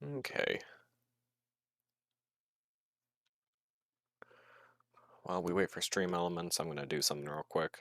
Okay. While we wait for Stream Elements, I'm gonna do something real quick.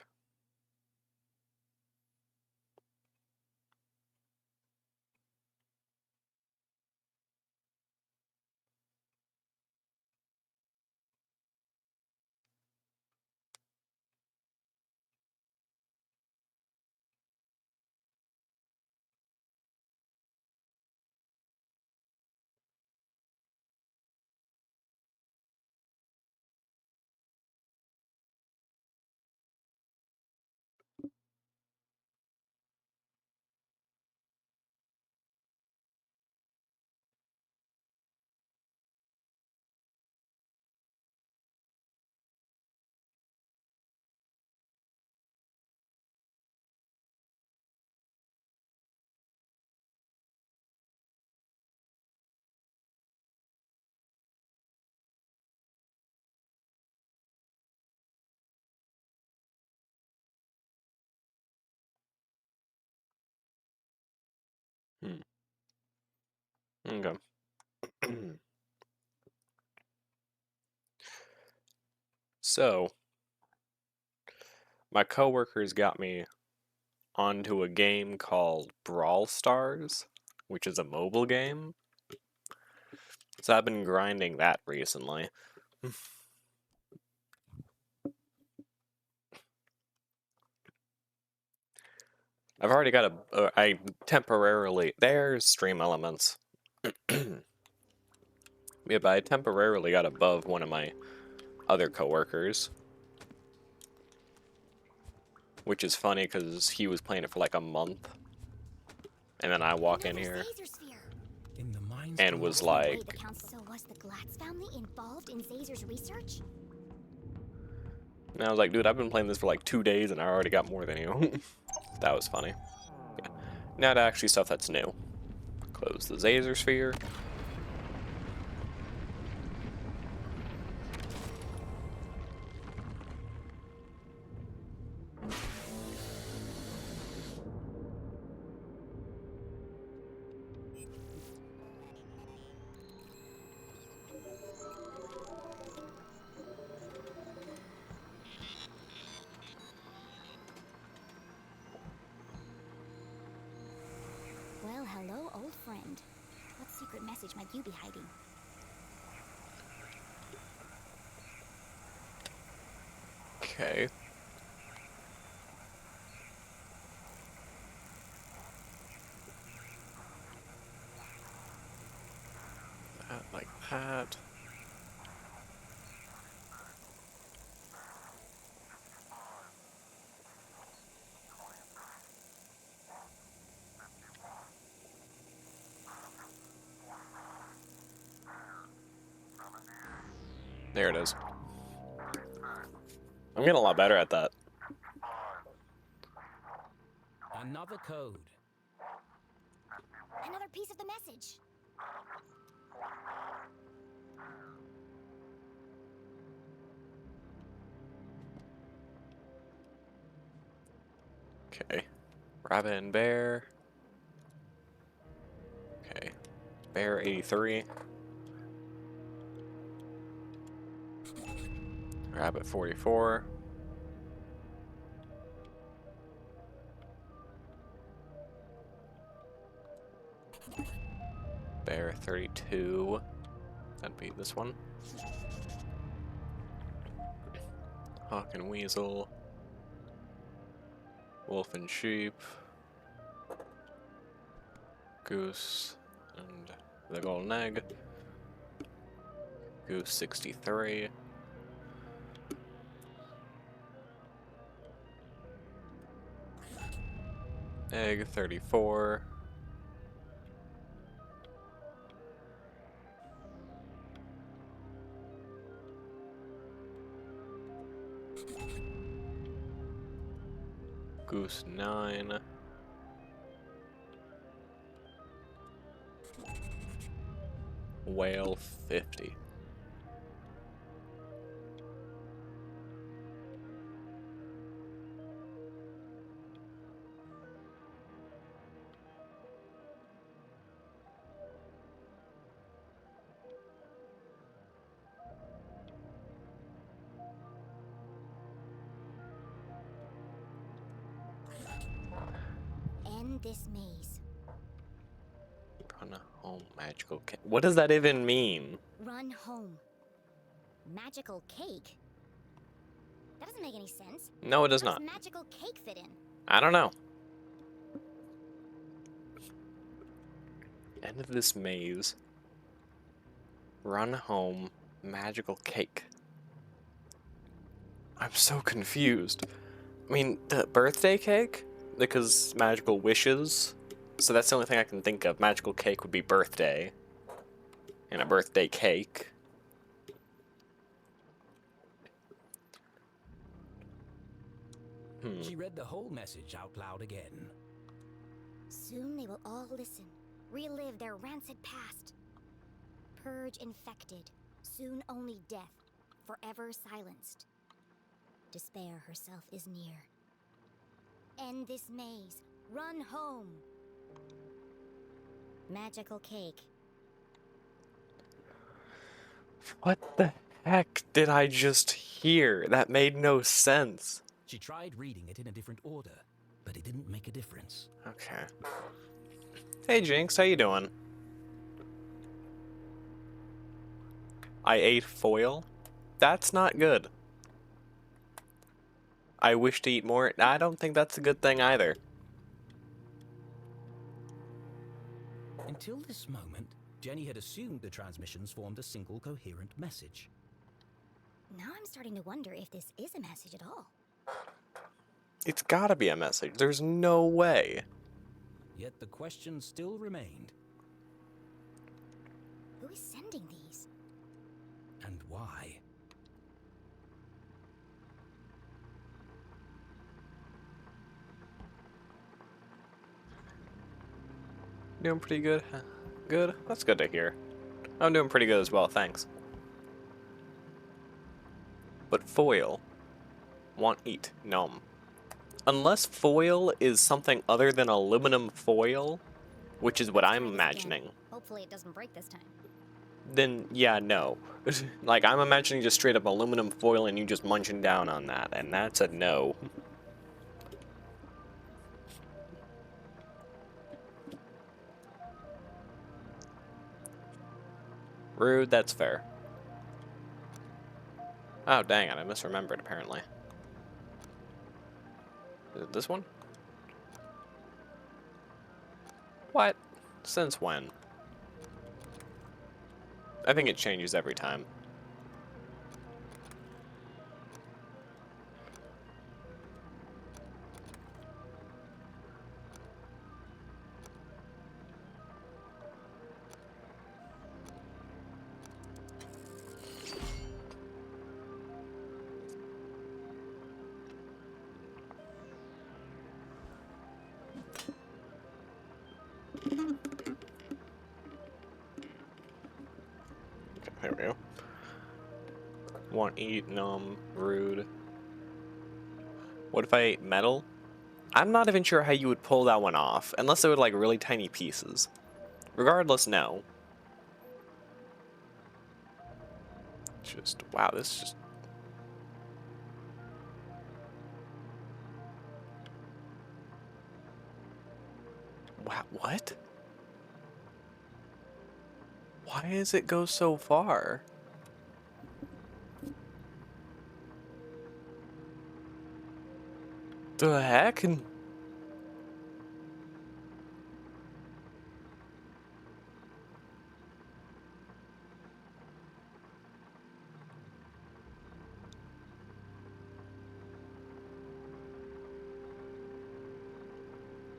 Hmm. Okay. So, my coworkers got me onto a game called Brawl Stars, which is a mobile game. So I've been grinding that recently. I've already got I temporarily, there's Stream Elements. Yeah, but I temporarily got above one of my other coworkers. Which is funny because he was playing it for like a month. And then I walk in here and was like, So was the Glatz family involved in Zazer's research? and I was like, dude, I've been playing this for like 2 days and I already got more than you. That was funny. Yeah. Now to actually stuff that's new. Close the Zazer sphere. Well, hello, old friend. What secret message might you be hiding? Okay. That like that. There it is. I'm getting a lot better at that. Another code. Another piece of the message. Okay. Rabbit and Bear. Okay. Bear 83. Rabbit 44. Bear 32. That'd be this one. Hawk and Weasel. Wolf and Sheep. Goose and the Golden Egg. Goose 63. Egg 34. Goose 9. Whale 50. End this maze. Run home, magical cake. What does that even mean? Run home. Magical cake? That doesn't make any sense. No, it does How not. does magical cake fit in? I don't know. End of this maze. Run home, magical cake. I'm so confused. I mean, the birthday cake? Because magical wishes. So that's the only thing I can think of. Magical cake would be birthday. And a birthday cake. She read the whole message out loud again. Soon they will all listen, relive their rancid past. Purge infected, soon only death, forever silenced. Despair herself is near. End this maze, run home. Magical cake. What the heck did I just hear? That made no sense. She tried reading it in a different order, but it didn't make a difference. Okay. Hey Jinx, how you doing? I ate foil? That's not good. I wish to eat more. I don't think that's a good thing either. Until this moment, Jenny had assumed the transmissions formed a single coherent message. Now I'm starting to wonder if this is a message at all. It's gotta be a message. There's no way. Yet the question still remained. Who is sending these? And why? Doing pretty good. Huh? Good? That's good to hear. I'm doing pretty good as well, thanks. But foil. Want eat. Nom. Unless foil is something other than aluminum foil, which is what I'm imagining, Hopefully it doesn't break this time. then yeah, no. Like, I'm imagining just straight up aluminum foil and you just munching down on that, and that's a no. Rude, that's fair. Oh, dang it, I misremembered, apparently. Is it this one? What? Since when? I think it changes every time. There we go. Want eat, numb, rude. What if I ate metal? I'm not even sure how you would pull that one off, unless it were like really tiny pieces. Regardless, no. Just, wow, this is just... Wow, what? Why does it go so far? The heck?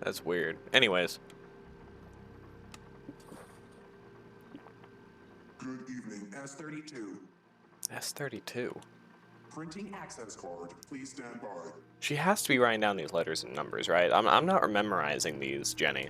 That's weird. Anyways. Good evening, S32. S32. Printing access card. Please stand by. She has to be writing down these letters and numbers, right? I'm not memorizing these, Jenny.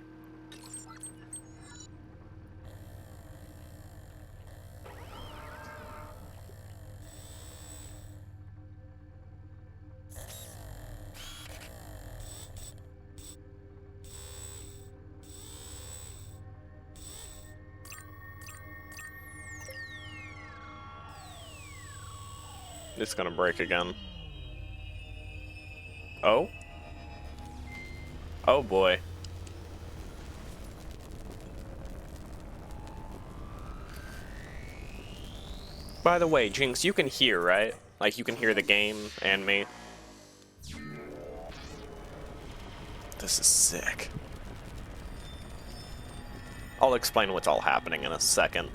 It's gonna break again. Oh? Oh boy. By the way, Jinx, you can hear, right? Like, you can hear the game and me. This is sick. I'll explain what's all happening in a second.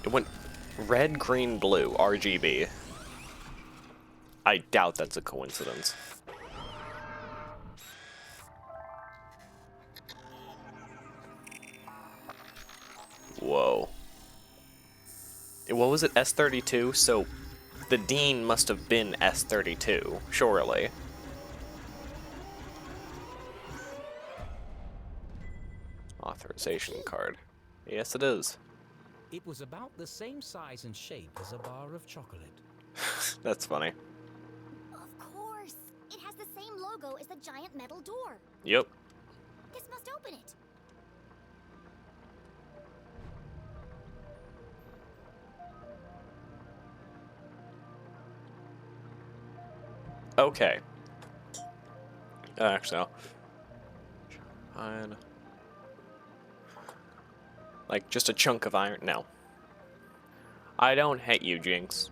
It went red, green, blue, RGB. I doubt that's a coincidence. Whoa. What was it, S32? So the Dean must have been S32, surely. Authorization card. Yes, it is. It was about the same size and shape as a bar of chocolate. That's funny. Of course! It has the same logo as the giant metal door. Yep. This must open it. Okay. Actually, I'll find like just a chunk of iron. No. I don't hate you, Jinx.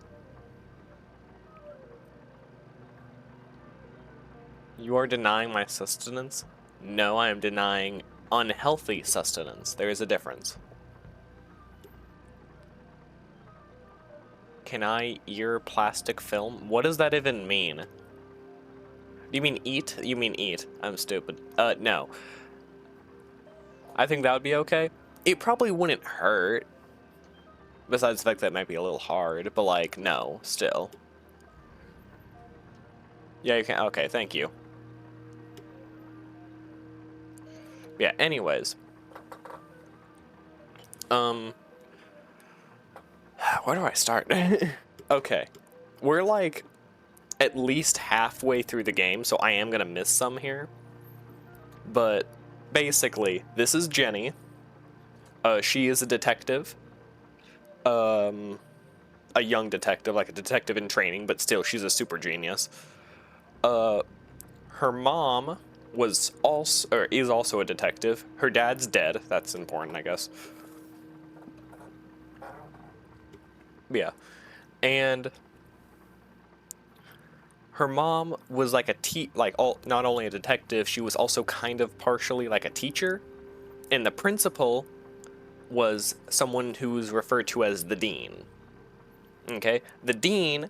You are denying my sustenance? No, I am denying unhealthy sustenance. There is a difference. Can I ear plastic film? What does that even mean? You mean eat? You mean eat. I'm stupid. No. I think that would be okay. It probably wouldn't hurt. Besides the fact that it might be a little hard, but like, no, still. Yeah, you can. Okay, thank you. Yeah, anyways. Where do I start? Okay. We're like at least halfway through the game, so I am gonna miss some here. But basically, this is Jenny. She is a detective. A young detective, like a detective in training, but still, she's a super genius. Her mom was also, or is also a detective. Her dad's dead. That's important, I guess. Yeah. And her mom was like not only a detective, she was also kind of partially like a teacher. And the principal was someone who was referred to as the dean. Okay? The dean,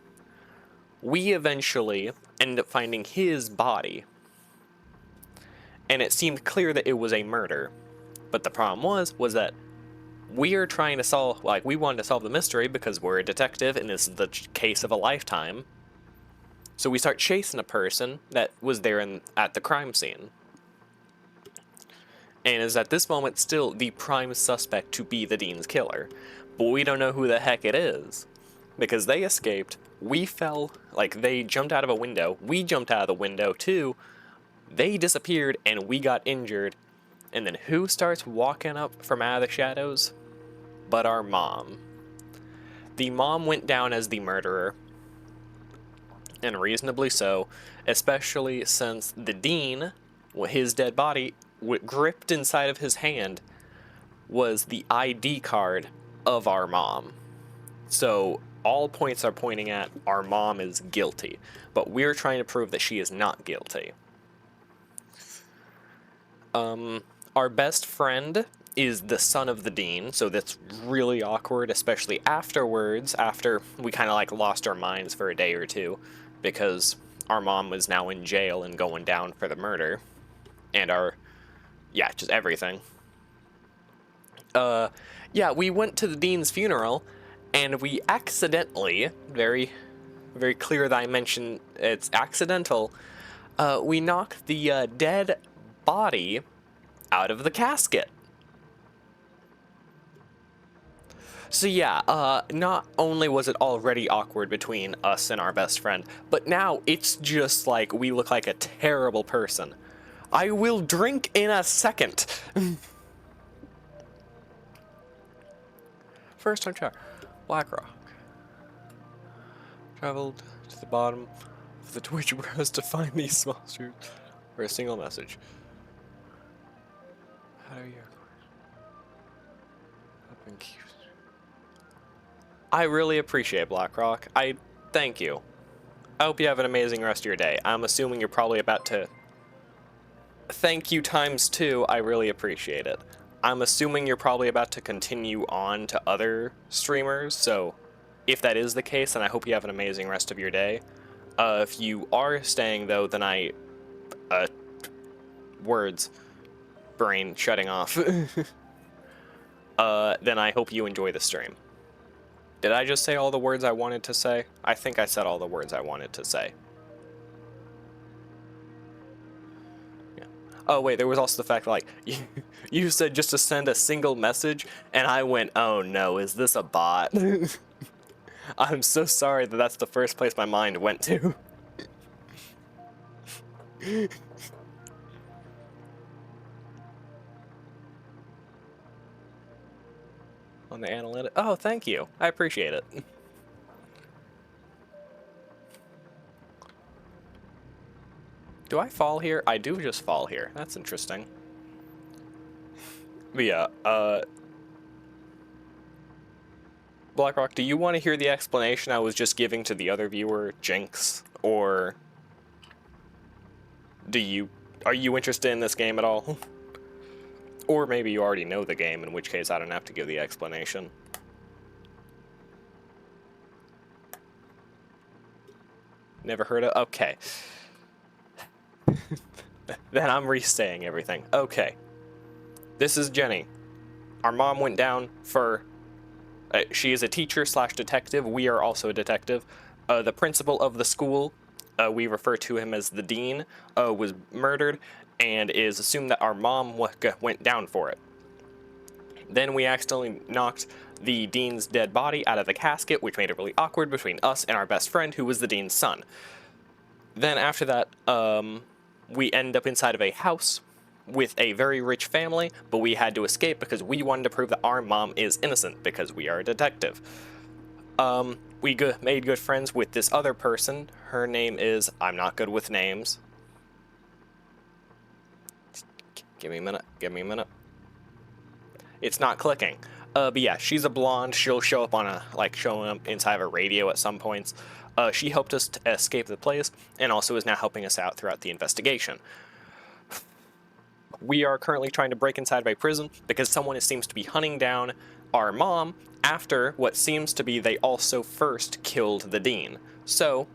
we eventually ended up finding his body. And it seemed clear that it was a murder. But the problem was that we are trying to solve, like, we wanted to solve the mystery because we're a detective and this is the case of a lifetime. So we start chasing a person that was there at the crime scene. And is at this moment still the prime suspect to be the Dean's killer. But we don't know who the heck it is. Because they escaped, we fell, like, they jumped out of a window, we jumped out of the window too, they disappeared and we got injured. And then who starts walking up from out of the shadows? But our mom. The mom went down as the murderer. And reasonably so, especially since the Dean, his dead body, gripped inside of his hand, was the ID card of our mom. So all points are pointing at our mom is guilty, but we're trying to prove that she is not guilty. Our best friend is the son of the Dean, so that's really awkward, especially afterwards, after we kind of like lost our minds for a day or two, because our mom was now in jail and going down for the murder, and just everything. Yeah, we went to the Dean's funeral, and we accidentally, very, very clear that I mentioned it's accidental, we knocked the dead body out of the casket. So yeah, not only was it already awkward between us and our best friend, but now it's just like we look like a terrible person. I will drink in a second. First time try. Black Rock. Traveled to the bottom for the Twitch bros to find these small streams or a single message. How are you? I really appreciate BlackRock. I thank you. I hope you have an amazing rest of your day. I'm assuming you're probably about to... Thank you ×2. I really appreciate it. I'm assuming you're probably about to continue on to other streamers, so if that is the case, then I hope you have an amazing rest of your day. If you are staying, though, then words. Brain shutting off. Then I hope you enjoy the stream. Did I just say all the words I wanted to say? I think I said all the words I wanted to say. Yeah. Oh, wait, there was also the fact that, like, you said just to send a single message, and I went, oh no, is this a bot? I'm so sorry that that's the first place my mind went to. On the analytic. Oh, thank you. I appreciate it. Do I fall here? I do just fall here. That's interesting. But yeah, BlackRock, do you want to hear the explanation I was just giving to the other viewer, Jinx? Or are you interested in this game at all? Or maybe you already know the game, in which case I don't have to give the explanation. Never heard of? Okay. Then I'm re-saying everything. Okay. This is Jenny. Our mom went down for... she is a teacher / detective. We are also a detective. The principal of the school, we refer to him as the dean, was murdered, and is assumed that our mom went down for it. Then we accidentally knocked the dean's dead body out of the casket, which made it really awkward between us and our best friend, who was the dean's son. Then after that, we end up inside of a house with a very rich family, but we had to escape because we wanted to prove that our mom is innocent, because we are a detective. We made good friends with this other person. Her name is... I'm not good with names. Give me a minute. It's not clicking. But yeah, she's a blonde. She'll show up on showing up inside of a radio at some points. She helped us to escape the place, and also is now helping us out throughout the investigation. We are currently trying to break inside of a prison because someone seems to be hunting down our mom after what seems to be they also first killed the dean. So...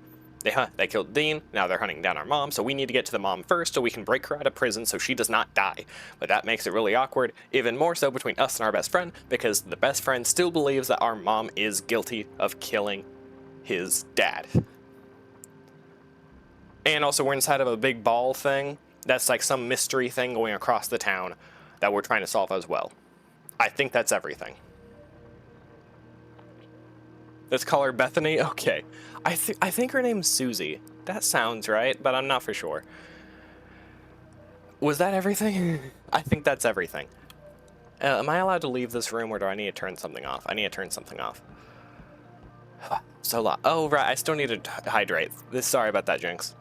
They killed Dean, now they're hunting down our mom, so we need to get to the mom first so we can break her out of prison so she does not die. But that makes it really awkward, even more so between us and our best friend, because the best friend still believes that our mom is guilty of killing his dad. And also we're inside of a big ball thing, that's like some mystery thing going across the town that we're trying to solve as well. I think that's everything. Let's call her Bethany? Okay. I think her name's Susie. That sounds right, but I'm not for sure. Was that everything? I think that's everything. Am I allowed to leave this room, or do I need to turn something off? I need to turn something off. So long. Oh, right. I still need to hydrate. Sorry about that, Jinx.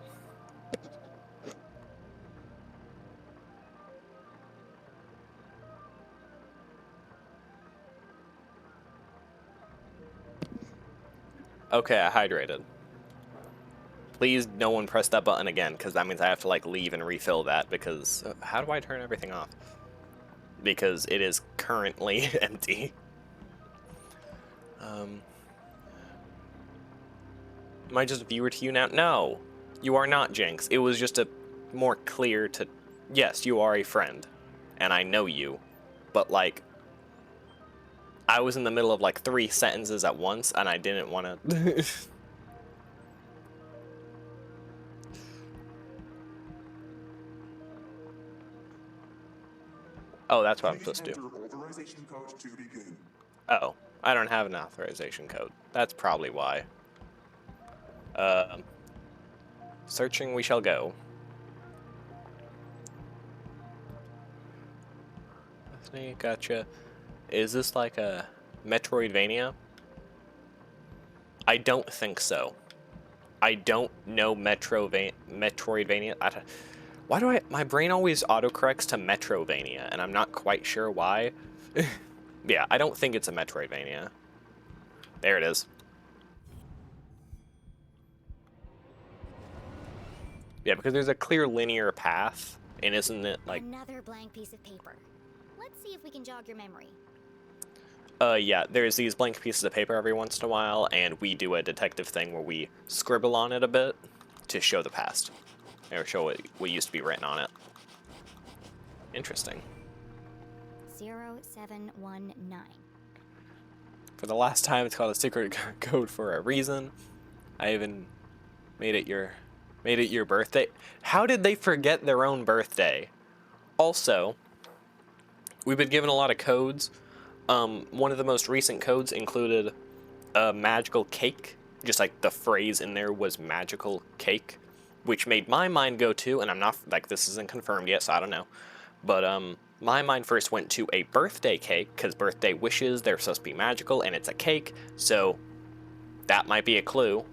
Okay, I hydrated. Please, no one press that button again, because that means I have to, leave and refill that, because... how do I turn everything off? Because it is currently empty. Am I just a viewer to you now? No! You are not, Jinx. It was just a more clear to... Yes, you are a friend. And I know you. But, I was in the middle of 3 sentences at once, and I didn't want to... Oh, that's what I'm supposed to do. Authorization code to begin. Oh, I don't have an authorization code. That's probably why. Searching we shall go. Gotcha. Is this like a Metroidvania? I don't think so. I don't know Metroidvania. Why do my brain always autocorrects to Metrovania, and I'm not quite sure why. Yeah, I don't think it's a Metroidvania. There it is. Yeah, because there's a clear linear path, and isn't it like... Another blank piece of paper. Let's see if we can jog your memory. Yeah, there's these blank pieces of paper every once in a while, and we do a detective thing where we scribble on it a bit to show the past. Or show what used to be written on it. Interesting. 0719. For the last time, it's called a secret code for a reason. I even made it your birthday. How did they forget their own birthday? Also, we've been given a lot of codes. One of the most recent codes included a magical cake. Just like the phrase in there was magical cake, which made my mind go to, and I'm not, like, this isn't confirmed yet, so I don't know. But, my mind first went to a birthday cake, because birthday wishes, they're supposed to be magical, and it's a cake, so that might be a clue.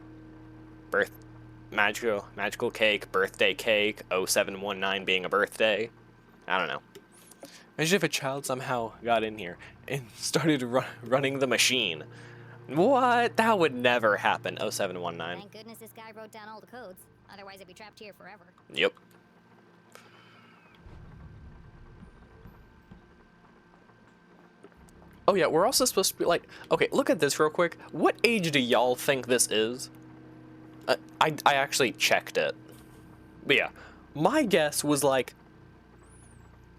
Magical cake, birthday cake, 0719 being a birthday. I don't know. Imagine if a child somehow got in here and started running the machine. What? That would never happen. 0719. Thank goodness this guy wrote down all the codes. Otherwise, I'd be trapped here forever. Yep. Oh yeah, we're also supposed to be like, okay, look at this real quick. What age do y'all think this is? I actually checked it. But yeah, my guess was like,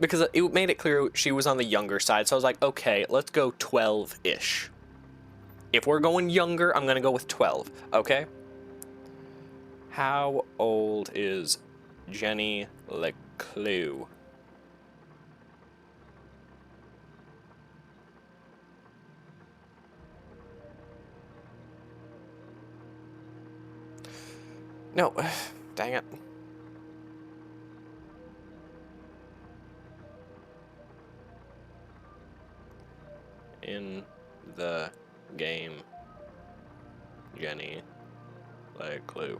because it made it clear she was on the younger side, so I was like, okay, let's go 12-ish. If we're going younger, I'm gonna go with 12, okay? How old is Jenny LeClue? No, dang it. In the game, Jenny LeClue.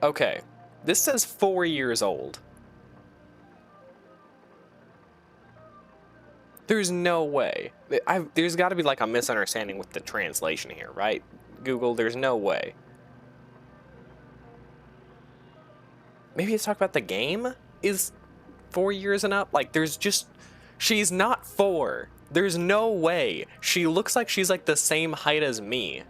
Okay, this says 4 years old. There's no way. There's got to be like a misunderstanding with the translation here, right? Google, there's no way. Maybe it's talk about the game is 4 years and up? Like, there's just... She's not 4. There's no way. She looks like she's like the same height as me.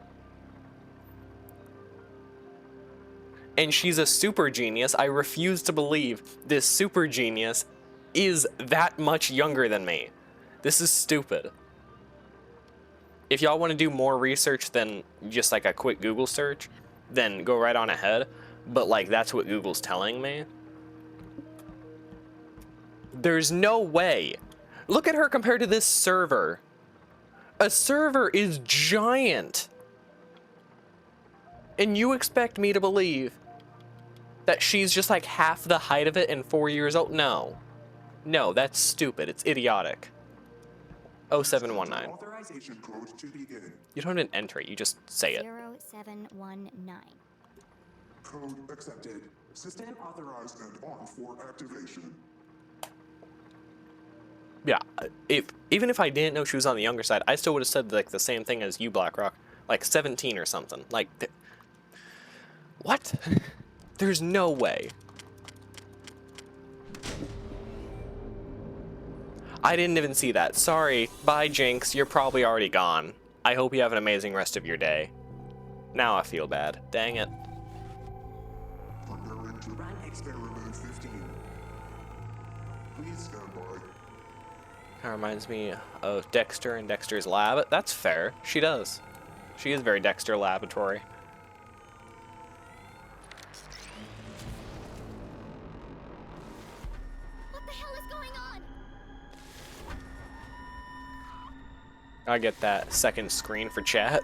And she's a super genius. I refuse to believe this super genius is that much younger than me. This is stupid. If y'all want to do more research than just like a quick Google search, then go right on ahead. But like, that's what Google's telling me. There's no way. Look at her compared to this server. A server is giant. And you expect me to believe that she's just like half the height of it and 4 years old? No. No, that's stupid. It's idiotic. 0719. Authorization code to begin. You don't even enter it, you just say it. 0719. Code accepted. System authorized and on for activation. Yeah, even if I didn't know she was on the younger side, I still would have said like the same thing as you, Blackrock. Like 17 or something. Like, what? There's no way. I didn't even see that. Sorry. Bye, Jinx. You're probably already gone. I hope you have an amazing rest of your day. Now I feel bad. Dang it. Preparing to run experiment 15. Please stand by. That reminds me of Dexter and Dexter's lab. That's fair. She does. She is very Dexter Laboratory. What the hell is going on? I get that second screen for chat.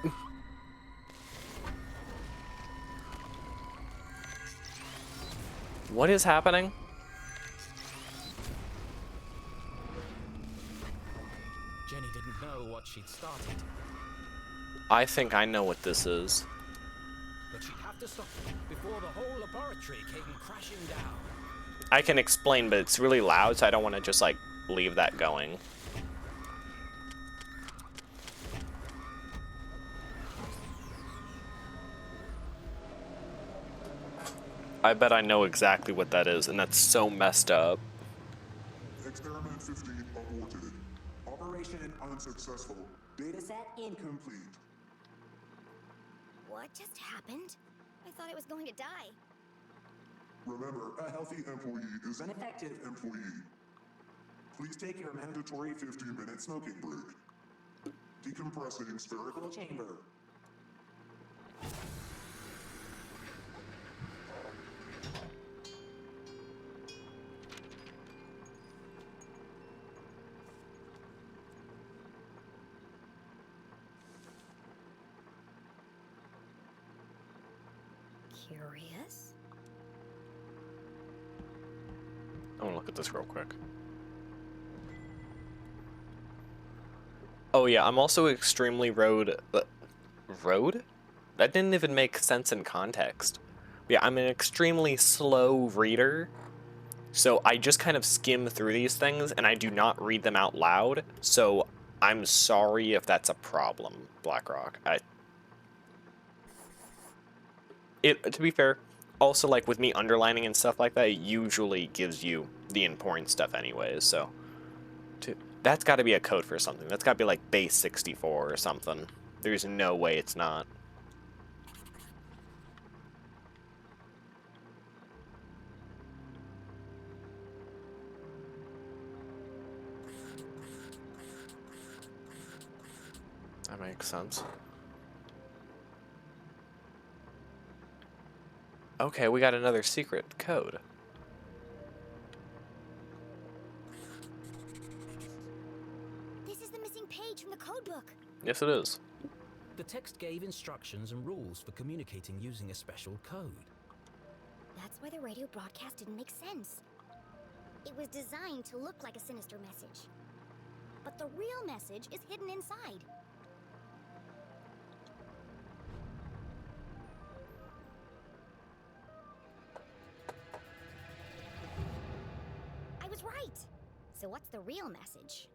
What is happening? Jenny didn't know what she'd started. I think I know what this is. But she'd have to stop before the whole laboratory came crashing down. I can explain, but it's really loud, so I don't want to just, like, leave that going. I bet I know exactly what that is, and that's so messed up. Experiment 15 aborted. Operation unsuccessful. Dataset incomplete. What just happened? I thought it was going to die. Remember, a healthy employee is an effective employee. Please take your mandatory 15-minute smoking break. Decompressing spherical chamber. Curious? I want to look at this real quick. Oh yeah, I'm also extremely road? That didn't even make sense in context. Yeah, I'm an extremely slow reader, so I just kind of skim through these things, and I do not read them out loud, so I'm sorry if that's a problem, Blackrock. To be fair, also, like, with me underlining and stuff like that, it usually gives you the important stuff anyways, so... That's got to be a code for something. That's got to be, like, base 64 or something. There's no way it's not. That makes sense. Okay, we got another secret code. This is the missing page from the code book. Yes, it is. The text gave instructions and rules for communicating using a special code. That's why the radio broadcast didn't make sense. It was designed to look like a sinister message. But the real message is hidden inside. I was right! So what's the real message?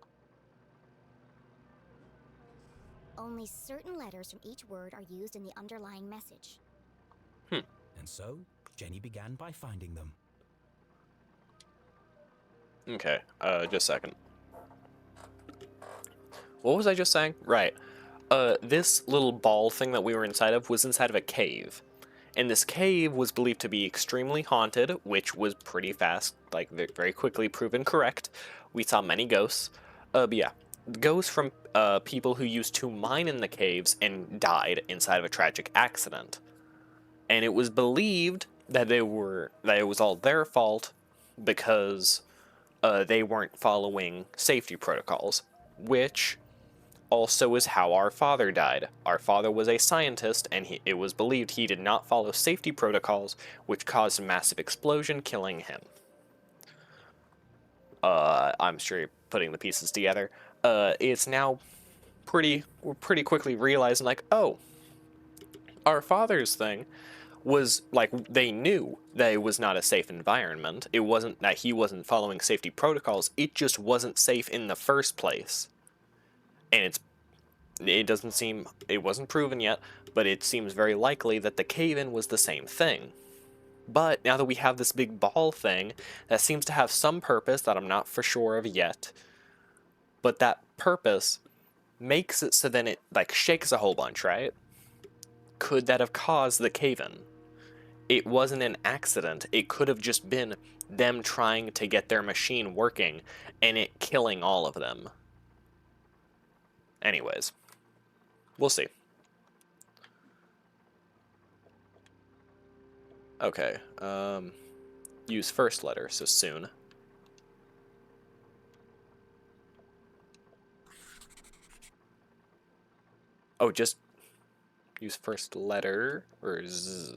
Only certain letters from each word are used in the underlying message. And so, Jenny began by finding them. Okay, just a second. What was I just saying? Right. This little ball thing that we were inside of was inside of a cave. And this cave was believed to be extremely haunted, which was pretty fast, like, very quickly proven correct. We saw many ghosts. But yeah, ghosts from people who used to mine in the caves and died inside of a tragic accident. And it was believed that it was all their fault because they weren't following safety protocols, which also is how our father died. Our father was a scientist, and it was believed he did not follow safety protocols, which caused a massive explosion, killing him. I'm sure you're putting the pieces together. It's now we're pretty quickly realizing, like, oh, our father's thing was, like, they knew that it was not a safe environment. It wasn't that he wasn't following safety protocols, it just wasn't safe in the first place. And it wasn't proven yet, but it seems very likely that the cave-in was the same thing. But now that we have this big ball thing that seems to have some purpose that I'm not for sure of yet, but that purpose makes it so then it, like, shakes a whole bunch, right? Could that have caused the cave-in? It wasn't an accident. It could have just been them trying to get their machine working and it killing all of them. Anyways, we'll see. Okay, use first letter, so soon. Oh, just use first letter, or z?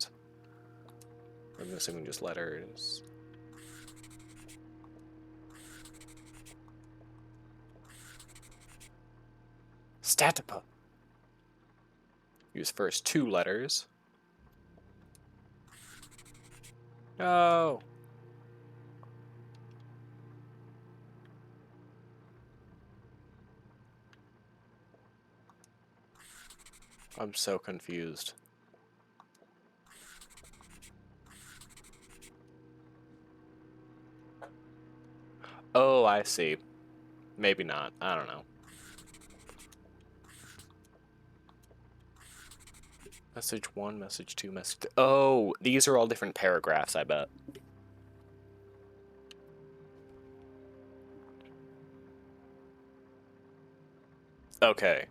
I'm assuming just letters. Statipa. Use first 2 letters. No. I'm so confused. Oh, I see. Maybe not. I don't know. Message 1, message 2, message... Oh, these are all different paragraphs, I bet. Okay.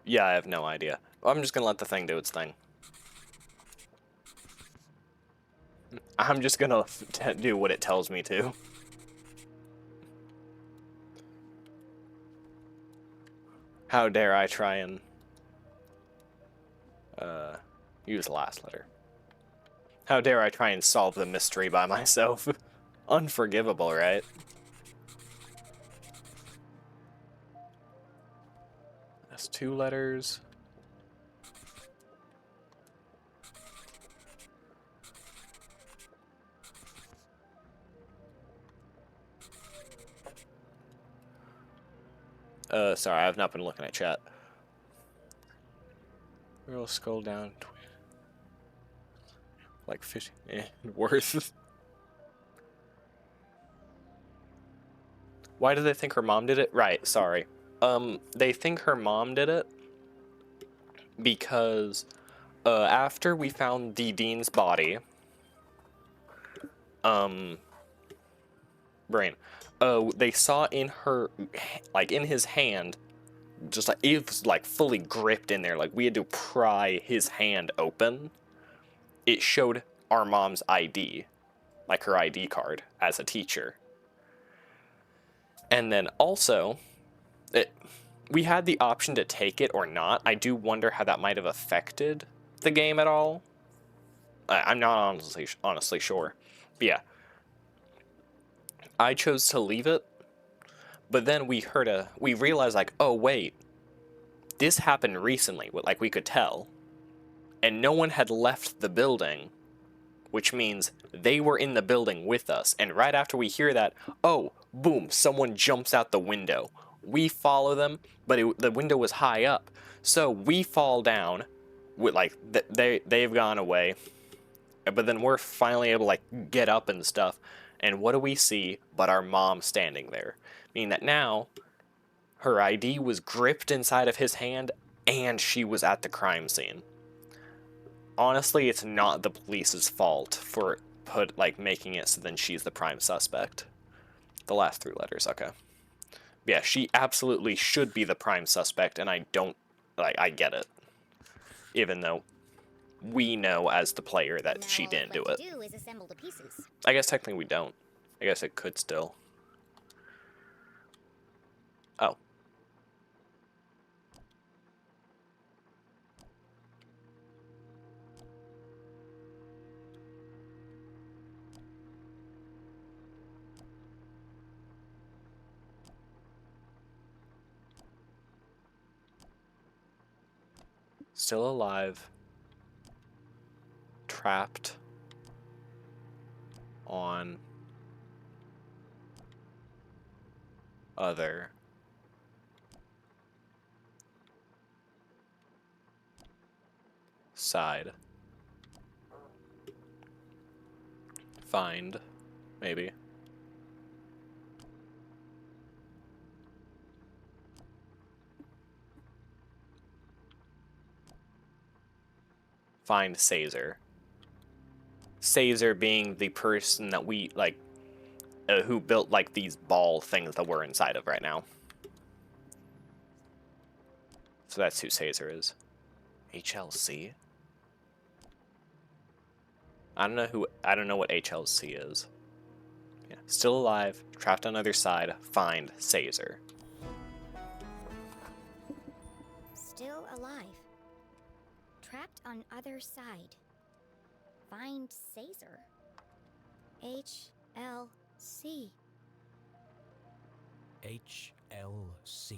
Yeah, I have no idea. I'm just gonna let the thing do its thing. I'm just gonna do what it tells me to. How dare I try and use the last letter. How dare I try and solve the mystery by myself. Unforgivable, right? That's 2 letters. Sorry, I've not been looking at chat. We'll scroll down. Like fish. Worth. Why do they think her mom did it? Right, sorry. They think her mom did it because after we found the dean's body, they saw in her, like in his hand, just like it was like fully gripped in there, like we had to pry his hand open. It showed our mom's ID, like her ID card as a teacher. And then also, we had the option to take it or not. I do wonder how that might have affected the game at all. I'm not honestly sure. But yeah. I chose to leave it, but then we realized like, oh wait, this happened recently, like we could tell. And no one had left the building, which means they were in the building with us. And right after we hear that, oh, boom, someone jumps out the window. We follow them, but the window was high up. So we fall down, with like they've gone away. But then we're finally able to like get up and stuff. And what do we see but our mom standing there? Meaning that now her ID was gripped inside of his hand and she was at the crime scene. Honestly, it's not the police's fault for making it so then she's the prime suspect. The last 3 letters, okay. Yeah, she absolutely should be the prime suspect, and I don't, I get it. Even though we know as the player that she didn't do it. Do is assemble the pieces. I guess technically we don't. I guess it could still. Oh. Still alive. Trapped on other side. Find, maybe. Find Caesar. Caesar being the person that we, like, who built, like, these ball things that we're inside of right now. So that's who Caesar is. HLC? I don't know what HLC is. Yeah. Still alive, trapped on other side, find Caesar. Still alive. Trapped on other side. Find Caesar. HLC. HLC.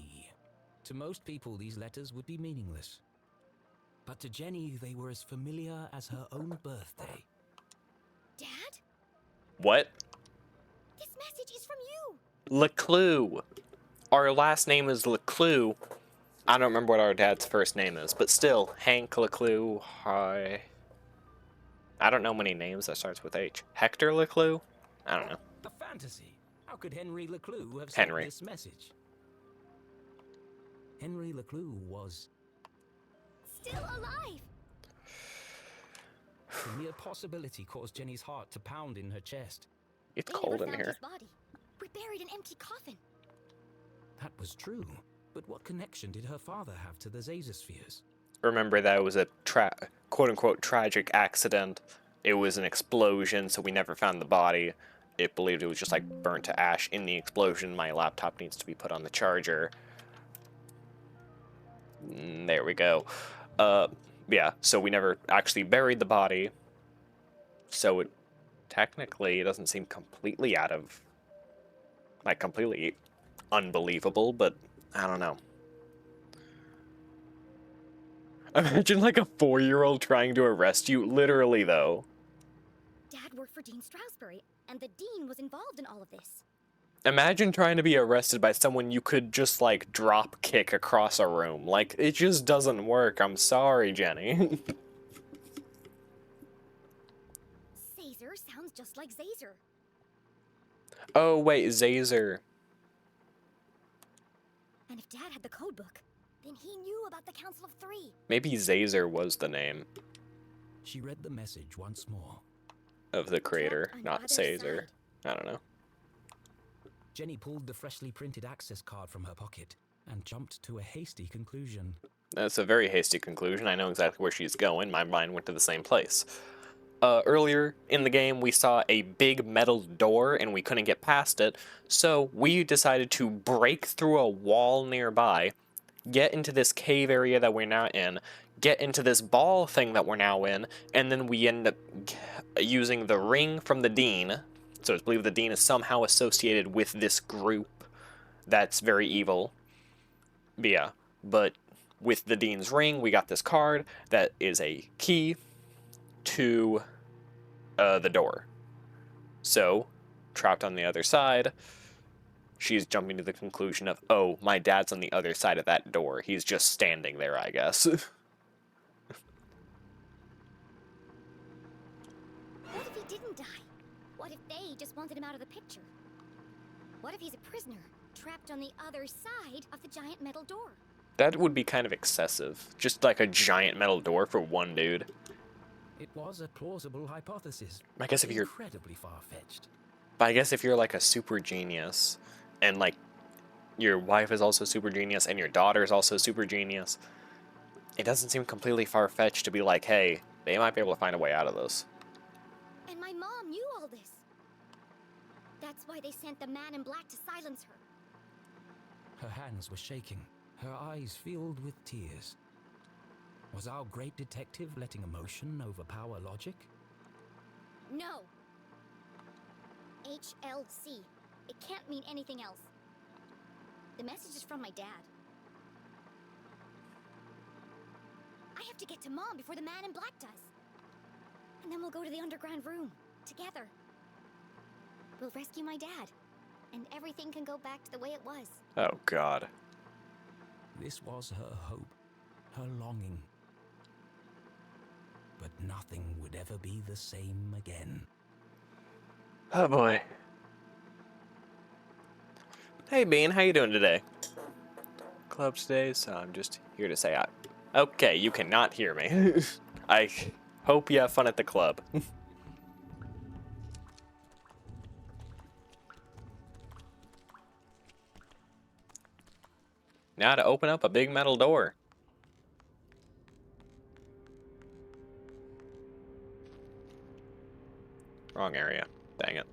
To most people, these letters would be meaningless. But to Jenny, they were as familiar as her own birthday. Dad? What? This message is from you! Leclue. Our last name is Leclue. I don't remember what our dad's first name is, but still, Hank Leclue. Hi. I don't know many names that starts with H. Hector Leclue? I don't know. A fantasy. How could Henry Leclue have Henry. sent this message? Henry Leclue was... Still alive! The mere possibility caused Jenny's heart to pound in her chest. It's They cold never in found here. his body. We buried an empty coffin. That was true. But what connection did her father have to the Zazospheres? Remember that it was a quote-unquote tragic accident. It was an explosion, so we never found the body. It believed it was just like burnt to ash in the explosion. My laptop needs to be put on the charger. There we go. Yeah, so we never actually buried the body. So it technically it doesn't seem completely out of... like, completely unbelievable, but I don't know. Imagine like a 4-year-old trying to arrest you, literally though. Dad worked for Dean Strasberry, and the Dean was involved in all of this. Imagine trying to be arrested by someone you could just like drop kick across a room. Like, it just doesn't work. I'm sorry, Jenny. Caesar sounds just like Zazer. Oh wait, Zazer. And if Dad had the code book, then he knew about the Council of Three. Maybe Zazer was the name She read the message once more. of the creator, Trapped on not other Caesar. side. I don't know. Jenny pulled the freshly printed access card from her pocket and jumped to a hasty conclusion. That's a very hasty conclusion. I know exactly where she's going. My mind went to the same place. Earlier in the game, we saw a big metal door and we couldn't get past it, so we decided to break through a wall nearby, get into this cave area that we're now in, get into this ball thing that we're now in, and then we end up using the ring from the Dean. So it's believed the Dean is somehow associated with this group that's very evil. But yeah, but with the Dean's ring, we got this card that is a key to the door. So, trapped on the other side, she's jumping to the conclusion of, oh, my dad's on the other side of that door. He's just standing there, I guess. What if he didn't die? What if they just wanted him out of the picture? What if he's a prisoner, trapped on the other side of the giant metal door? That would be kind of excessive. Just like a giant metal door for one dude. It was a plausible hypothesis. I guess if you're... incredibly far-fetched. But I guess if you're like a super genius, and like your wife is also super genius, and your daughter is also super genius, it doesn't seem completely far-fetched to be like, hey, they might be able to find a way out of this. And my mom knew all this. That's why they sent the man in black to silence her. Her hands were shaking, her eyes filled with tears. Was our great detective letting emotion overpower logic? No. HLC. It can't mean anything else. The message is from my dad. I have to get to Mom before the man in black does. And then we'll go to the underground room, together. We'll rescue my dad, and everything can go back to the way it was. Oh, God. This was her hope, her longing. But nothing would ever be the same again. Oh, boy. Hey, Bean, how you doing today? Club today, so I'm just here to say okay, you cannot hear me. I hope you have fun at the club. Now to open up a big metal door. Wrong area. Dang it.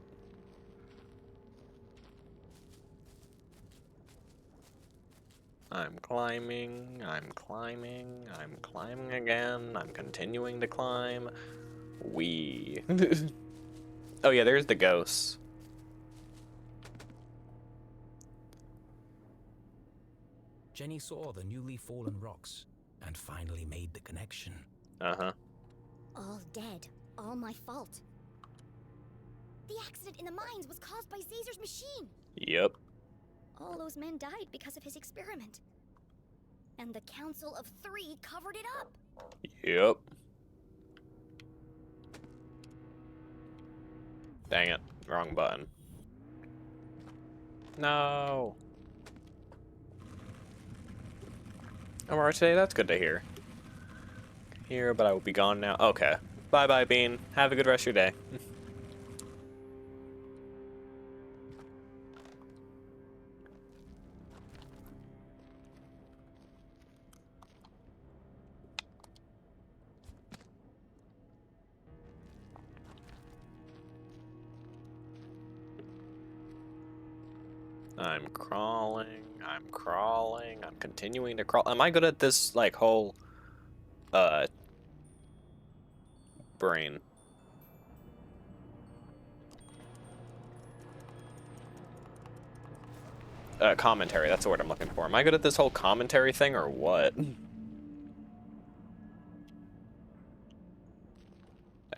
I'm climbing, I'm climbing, I'm climbing again, I'm continuing to climb. Oh yeah, there's the ghosts. Jenny saw the newly fallen rocks, and finally made the connection. Uh-huh. All dead. All my fault. The accident in the mines was caused by Caesar's machine. Yep. All those men died because of his experiment. And the Council of Three covered it up. Yep. Dang it. Wrong button. No. I'm alright today? That's good to hear. Here, but I will be gone now. Okay. Bye-bye, Bean. Have a good rest of your day. I'm crawling, I'm continuing to crawl. Am I good at this, like, whole, brain? Commentary, that's the word I'm looking for. Am I good at this whole commentary thing, or what? Dang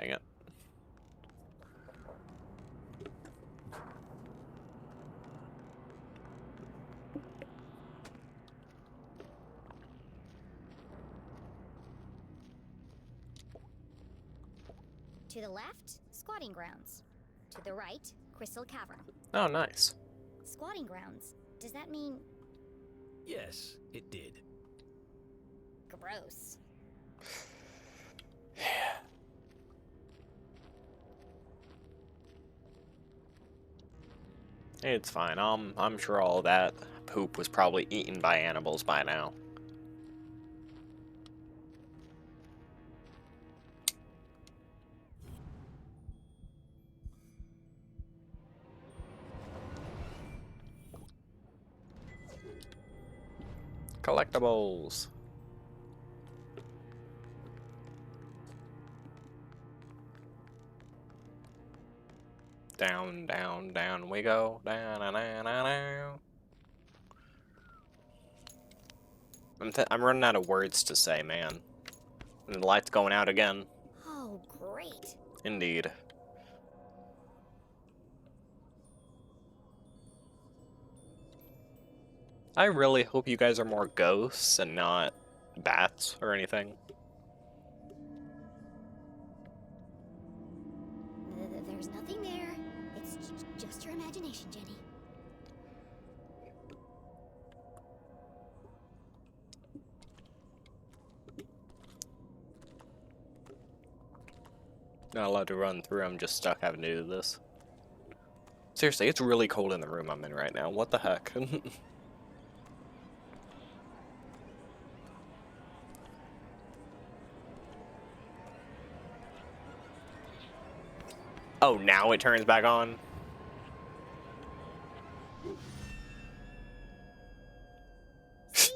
it. To the left, squatting grounds. To the right, Crystal Cavern. Oh, nice. Squatting grounds? Does that mean Yes, it did. gross? It's fine. I'm sure all that poop was probably eaten by animals by now. Collectibles. Down, down, down we go. Down, down, down, down. I'm running out of words to say, man. And the light's going out again. Oh, great. Indeed. I really hope you guys are more ghosts and not bats or anything. There's nothing there. It's just your imagination, Jenny. Not allowed to run through, I'm just stuck having to do this. Seriously, it's really cold in the room I'm in right now. What the heck? Oh, now it turns back on? See?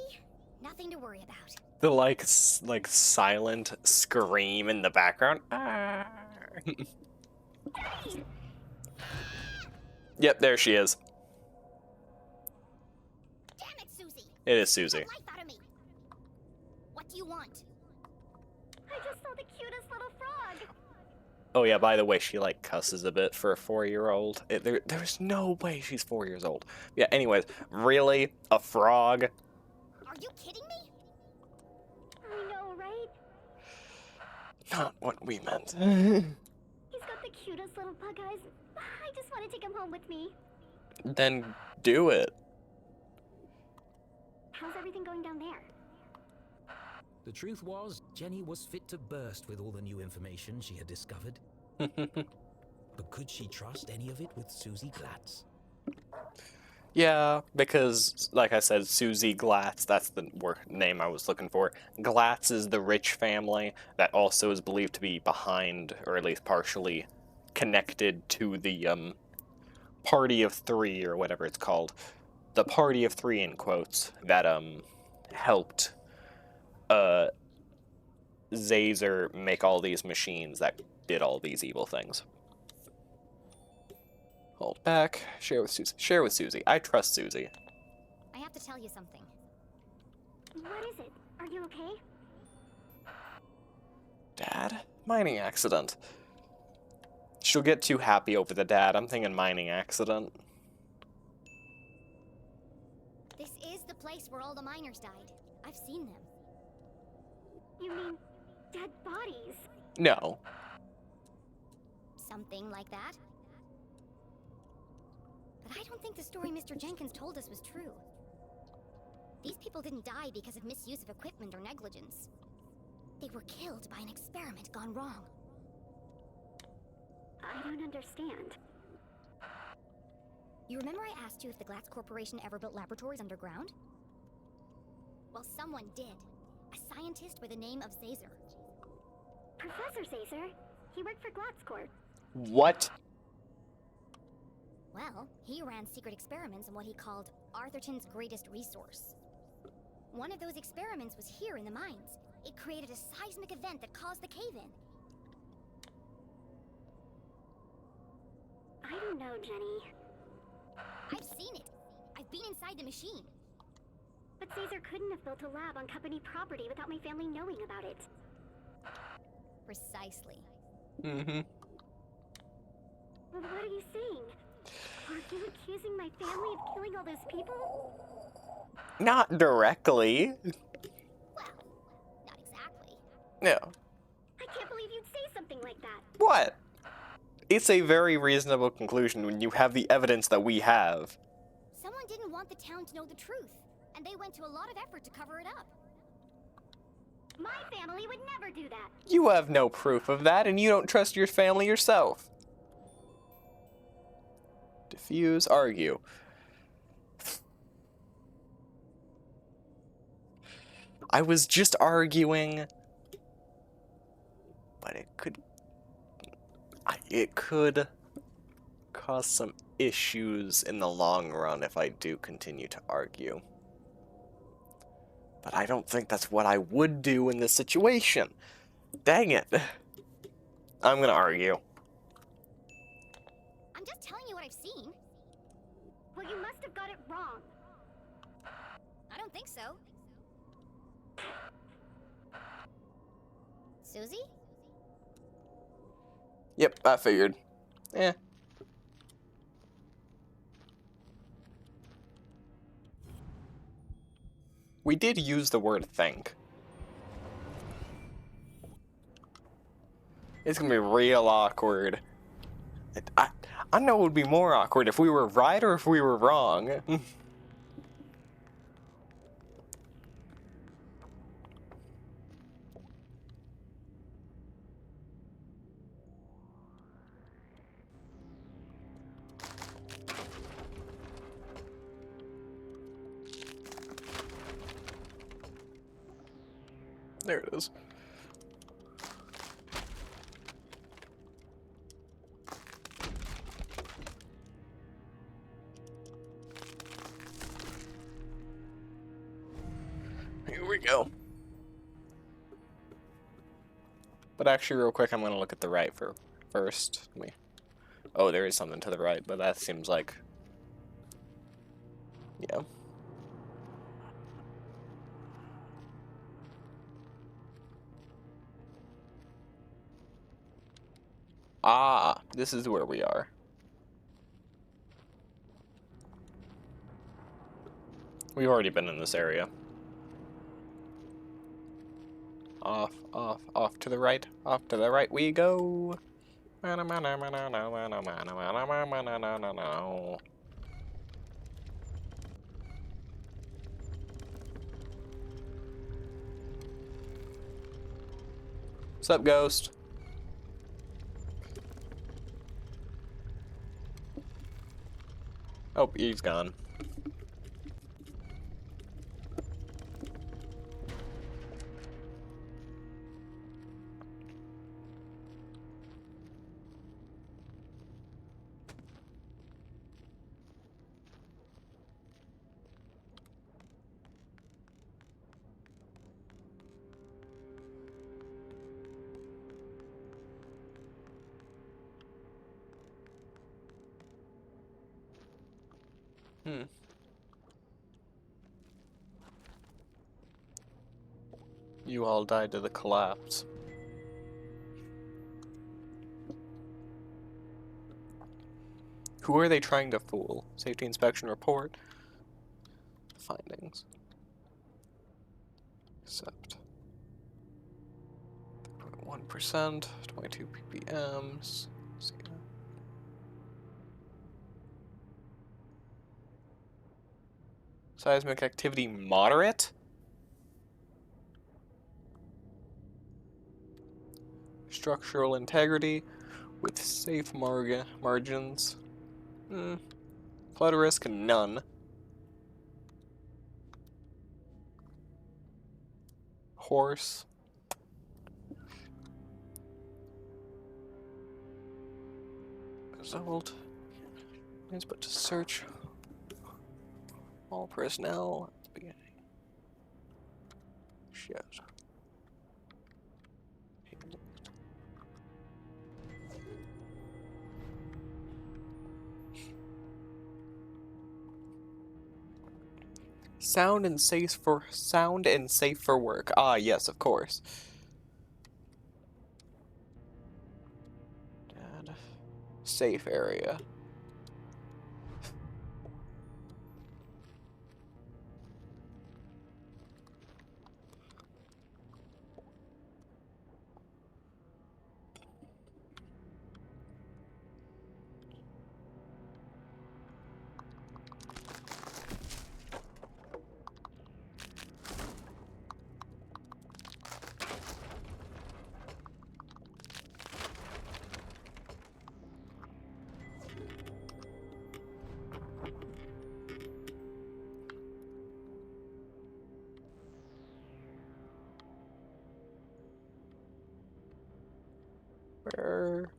Nothing to worry about. The like silent scream in the background. Ah. Yep, there she is. Damn it, Susie! It is Susie. Get the life out of me. What do you want? I just saw the cutest little frog. Oh yeah, by the way, she like cusses a bit for a 4-year-old. There's no way she's 4 years old. Yeah, anyways, really? A frog? Are you kidding me? I know, right? Not what we meant. He's got the cutest little bug eyes. I just want to take him home with me. Then do it. How's everything going down there? The truth was, Jenny was fit to burst with all the new information she had discovered. But could she trust any of it with Susie Glatz? Yeah, because, like I said, Susie Glatz, that's the name I was looking for. Glatz is the rich family that also is believed to be behind, or at least partially connected to the, Party of Three, or whatever it's called. The Party of Three, in quotes, that, helped, Zazer make all these machines that did all these evil things. Hold back. Share with Susie. Share with Susie. I trust Susie. I have to tell you something. What is it? Are you okay? Dad? Mining accident. She'll get too happy over the dad. I'm thinking mining accident. This is the place where all the miners died. I've seen them. You mean dead bodies? No. Something like that. But I don't think the story Mr. Jenkins told us was true. These people didn't die because of misuse of equipment or negligence. They were killed by an experiment gone wrong. I don't understand. You remember I asked you if the Glatz Corporation ever built laboratories underground? Well, someone did. A scientist with the name of Zazer. Professor Zazer? He worked for GlatzCorp. What? Well, he ran secret experiments on what he called Arthurton's greatest resource. One of those experiments was here in the mines. It created a seismic event that caused the cave-in. I don't know, Jenny. I've seen it. I've been inside the machine. But Zazer couldn't have built a lab on company property without my family knowing about it. Precisely. Mm-hmm. Well, what are you saying? Are you accusing my family of killing all those people? Not directly. Well, not exactly. No. I can't believe you'd say something like that. What? It's a very reasonable conclusion when you have the evidence that we have. Someone didn't want the town to know the truth, and they went to a lot of effort to cover it up. My family would never do that. You have no proof of that, and you don't trust your family yourself. Diffuse, argue. I was just arguing, but it could cause some issues in the long run if I do continue to argue. But I don't think that's what I would do in this situation. Dang it. I'm gonna argue. I'm just telling you what I've seen. Well, you must have got it wrong. I don't think so. Susie? Yep, I figured. Eh. We did use the word think. It's gonna be real awkward. I know it would be more awkward if we were right or if we were wrong. There it is. Here we go. But actually, real quick, I'm gonna look at the right first. Oh, there is something to the right, but that seems like... Yeah. Ah, this is where we are. We've already been in this area. Off, off, off to the right. Off to the right we go. What's up, Ghost? Oh, he's gone. You all died to the collapse. Who are they trying to fool? Safety inspection report. Findings. Accept. 1%, 22 ppms. Seismic activity moderate? Structural integrity with safe margins. Flood risk, none. Horse. Result. Means but to search all personnel at the beginning. Shit. Sound and safe for work. Ah, yes, of course. Dad. Safe area. Where?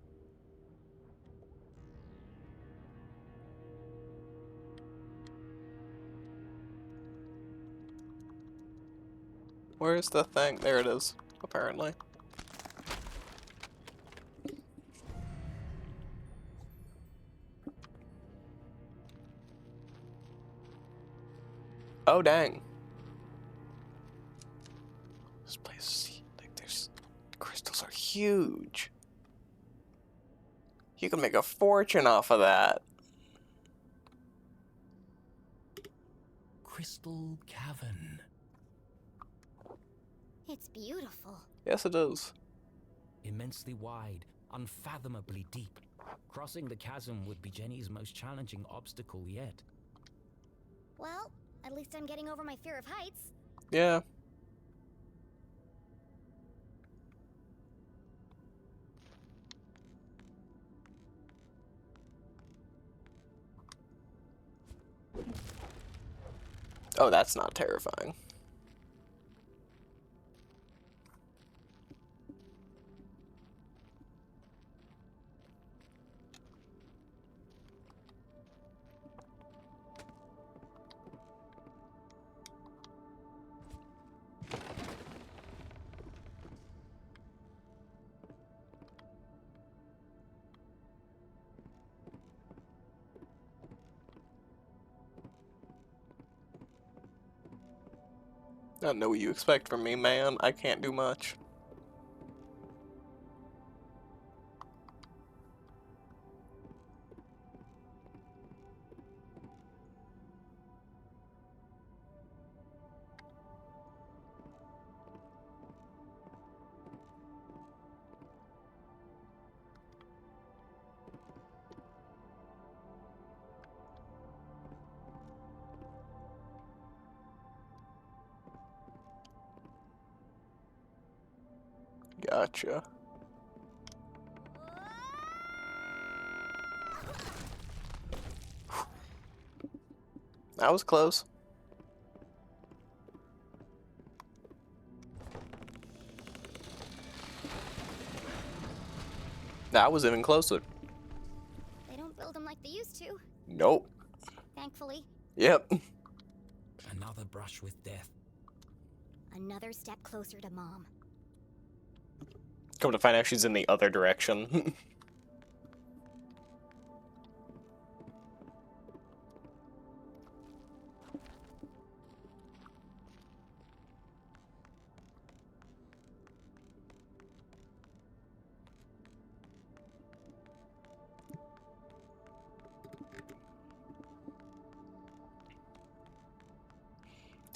Where's the thing? There it is, apparently. Oh, dang. This place, like, there's... crystals are huge. You can make a fortune off of that. Crystal Cavern. It's beautiful. Yes, it is. Immensely wide, unfathomably deep. Crossing the chasm would be Jenny's most challenging obstacle yet. Well, at least I'm getting over my fear of heights. Yeah. Oh, that's not terrifying. I don't know what you expect from me, man. I can't do much. Gotcha. That was close. That was even closer. They don't build them like they used to, Nope. thankfully. Yep. Another brush with death. Another step closer to Mom. Come to find out she's in the other direction.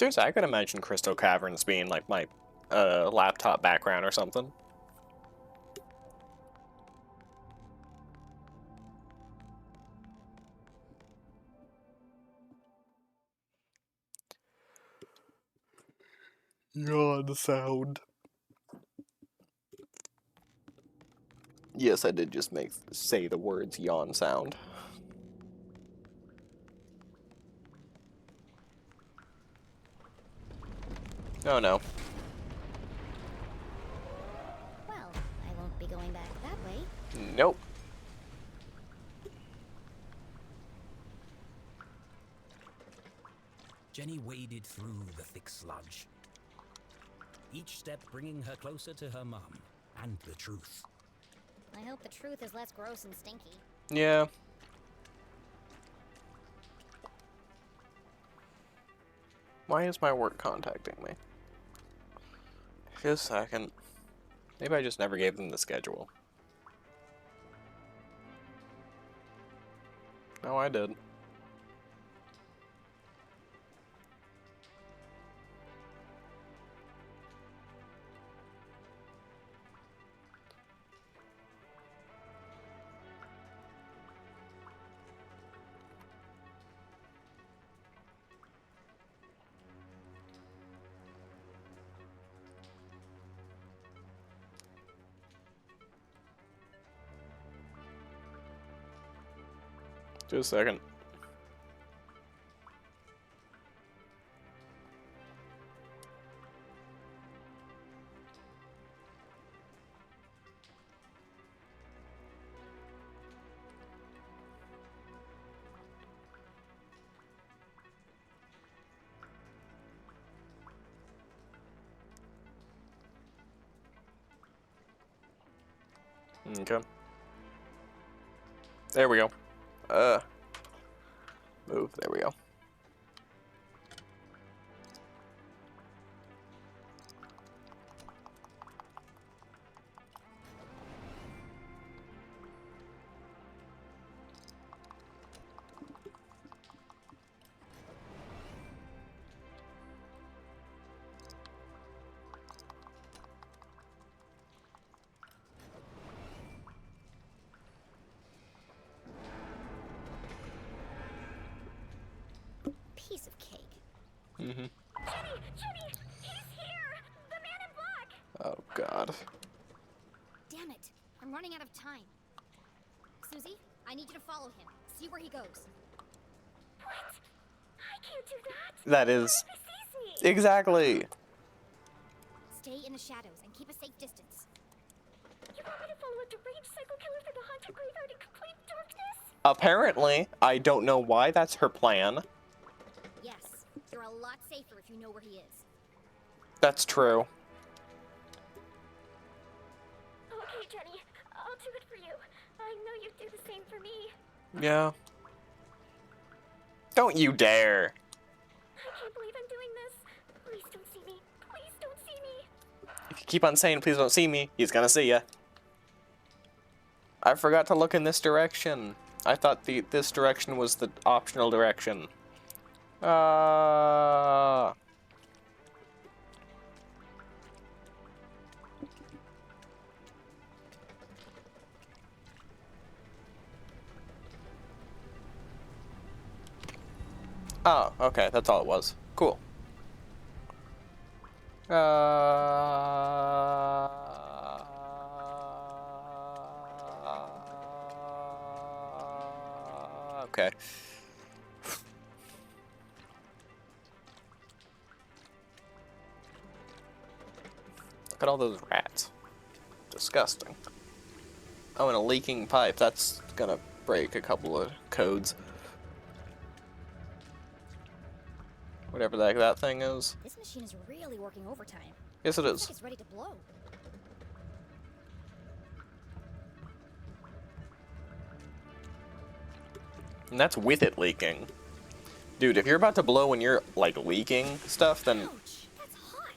Seriously, I could imagine Crystal Caverns being like my laptop background or something. Yawn sound. Yes, I did just say the words yawn sound. Oh no. Well, I won't be going back that way. Nope. Jenny waded through the thick sludge, each step bringing her closer to her mum and the truth. I hope the truth is less gross and stinky. Yeah. Why is my work contacting me? Just a second. Maybe I just never gave them the schedule. No, I did. Just a second. Okay. There we go. Move. There we go. Piece of cake. Mm-hmm. Jimmy! He's here! The man in black! Oh, God. Damn it! I'm running out of time. Susie, I need you to follow him. See where he goes. What? I can't do that! That is... What if he sees me? Exactly! Stay in the shadows and keep a safe distance. You want me to follow a deranged psycho killer through the haunted graveyard in complete darkness? Apparently, I don't know why that's her plan. Yes, you're a lot safer if you know where he is. That's true. Okay, Jenny. I'll do it for you. I know you'd do the same for me. Yeah. Don't you dare. I can't believe I'm doing this. Please don't see me. Please don't see me. If you keep on saying, please don't see me, he's gonna see ya. I forgot to look in this direction. I thought this direction was the optional direction. Oh, okay, that's all it was. Cool. Okay. Look at all those rats. Disgusting. Oh, and a leaking pipe. That's gonna break a couple of codes. Whatever the heck that thing is. This machine is really working overtime. Yes, it Looks is. like it's ready to blow. And that's with it leaking. Dude, if you're about to blow and you're, like, leaking stuff, then... Ouch! That's hot!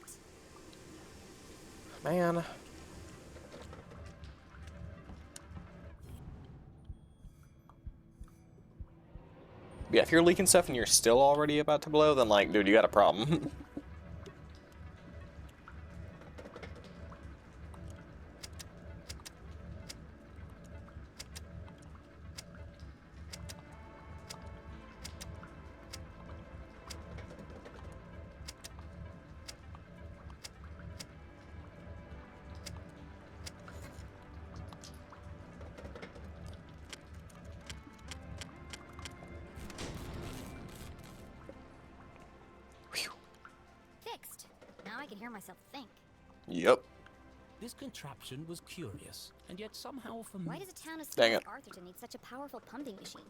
Man. Yeah, if you're leaking stuff and you're still already about to blow, then like, dude, you got a problem. Fixed. Now I can hear myself think. Yep. This contraption was curious, and yet somehow Why familiar. does a town as Dang small as it. Arthurton need such a powerful pumping machine?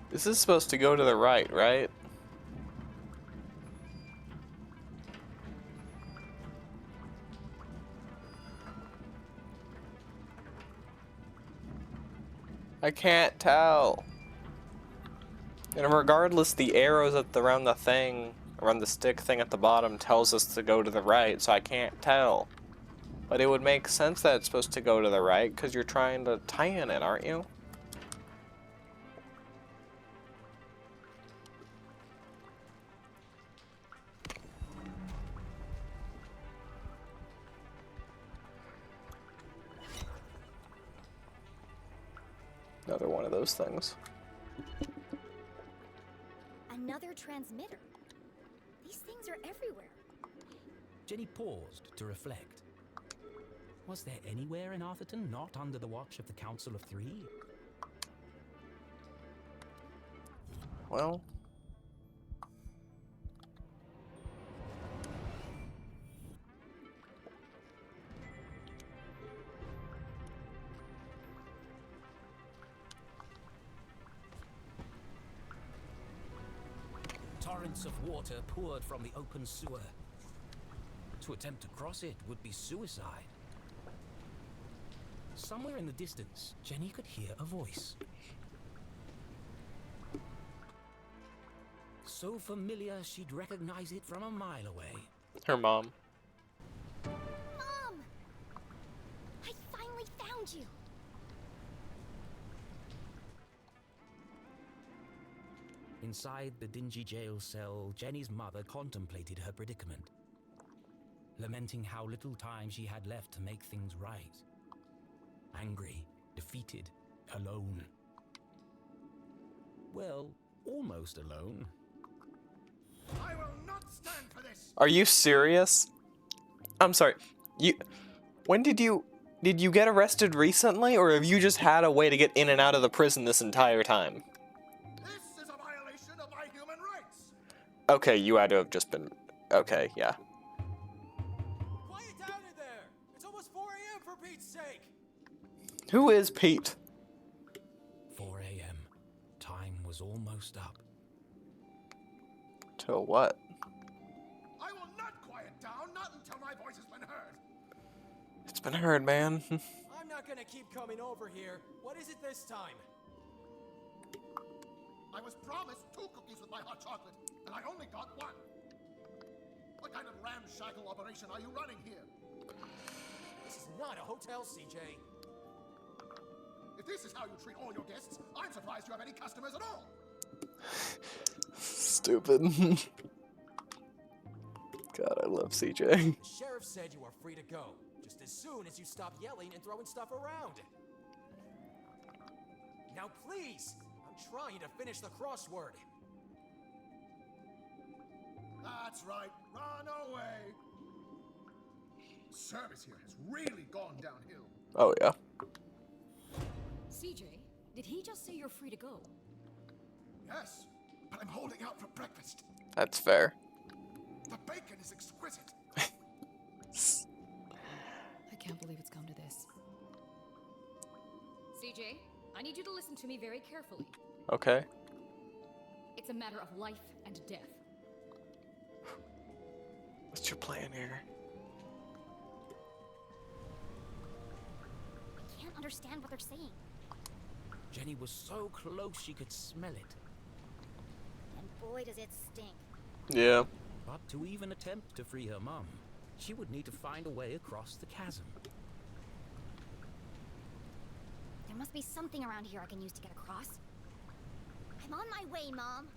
This is supposed to go to the right, right? I can't tell. And regardless, the arrows around the thing, around the stick thing at the bottom tells us to go to the right, so I can't tell. But it would make sense that it's supposed to go to the right, because you're trying to tie in it, aren't you? Another one of those things. Another transmitter. These things are everywhere. Jenny paused to reflect. Was there anywhere in Arthurton not under the watch of the Council of Three? Well... Torrents of water poured from the open sewer. To attempt to cross it would be suicide. Somewhere in the distance, Jenny could hear a voice. So familiar she'd recognize it from a mile away. Her mom. Mom! I finally found you! Inside the dingy jail cell, Jenny's mother contemplated her predicament, lamenting how little time she had left to make things right. Angry, defeated, alone. Well, almost alone. I will not stand for this. Are you serious? I'm sorry. When did you get arrested recently, or have you just had a way to get in and out of the prison this entire time? This is a violation of my human rights. Okay, you had to have just been... Okay, yeah. Quiet down in there! It's almost 4 a.m. for Pete's sake! Who is Pete? 4 a.m. Time was almost up. Till what? I will not quiet down, not until my voice has been heard. It's been heard, man. I'm not gonna keep coming over here. What is it this time? I was promised 2 cookies with my hot chocolate, and I only got 1. What kind of ramshackle operation are you running here? This is not a hotel, CJ. If this is how you treat all your guests, I'm surprised you have any customers at all. Stupid. God, I love CJ. The sheriff said you are free to go, just as soon as you stop yelling and throwing stuff around. Now please! I'm trying to finish the crossword. That's right. Run away. Service here has really gone downhill. Oh, yeah. CJ, did he just say you're free to go? Yes, but I'm holding out for breakfast. That's fair. The bacon is exquisite. I can't believe it's come to this. CJ, I need you to listen to me very carefully. Okay. It's a matter of life and death. What's your plan here? I can't understand what they're saying. Jenny was so close she could smell it. And boy, does it stink. Yeah. But to even attempt to free her mum, she would need to find a way across the chasm. There must be something around here I can use to get across. I'm on my way, Mom.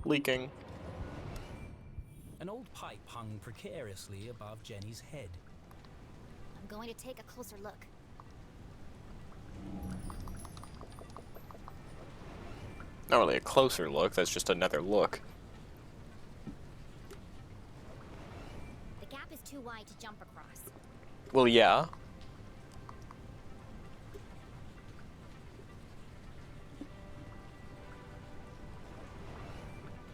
Leaking. An old pipe hung precariously above Jenny's head. I'm going to take a closer look. Not really a closer look, that's just another look. The gap is too wide to jump across. Well, yeah.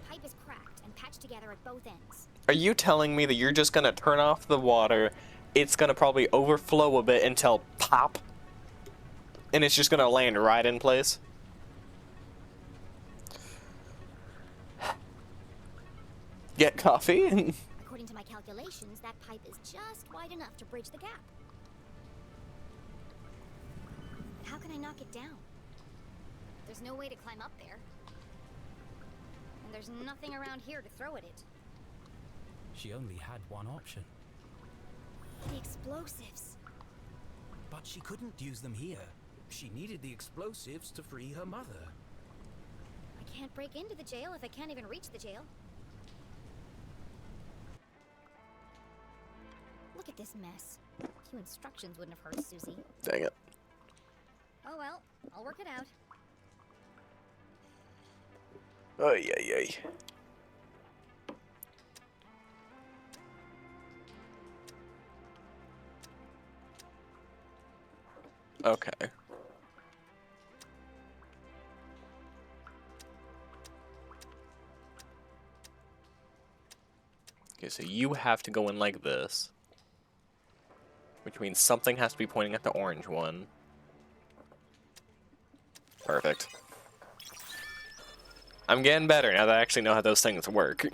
Pipe is cracked and patched together at both ends. Are you telling me that you're just gonna turn off the water, it's gonna probably overflow a bit until pop, and it's just gonna land right in place? Get coffee? According to my calculations, that pipe is just wide enough to bridge the gap. But how can I knock it down? There's no way to climb up there. And there's nothing around here to throw at it. She only had one option. The explosives. But she couldn't use them here. She needed the explosives to free her mother. I can't break into the jail if I can't even reach the jail. Look at this mess. A few instructions wouldn't have hurt, Susie. Dang it. Oh well, I'll work it out. Ay, ay, ay. Okay. Okay, so you have to go in like this. Which means something has to be pointing at the orange one. Perfect. I'm getting better now that I actually know how those things work.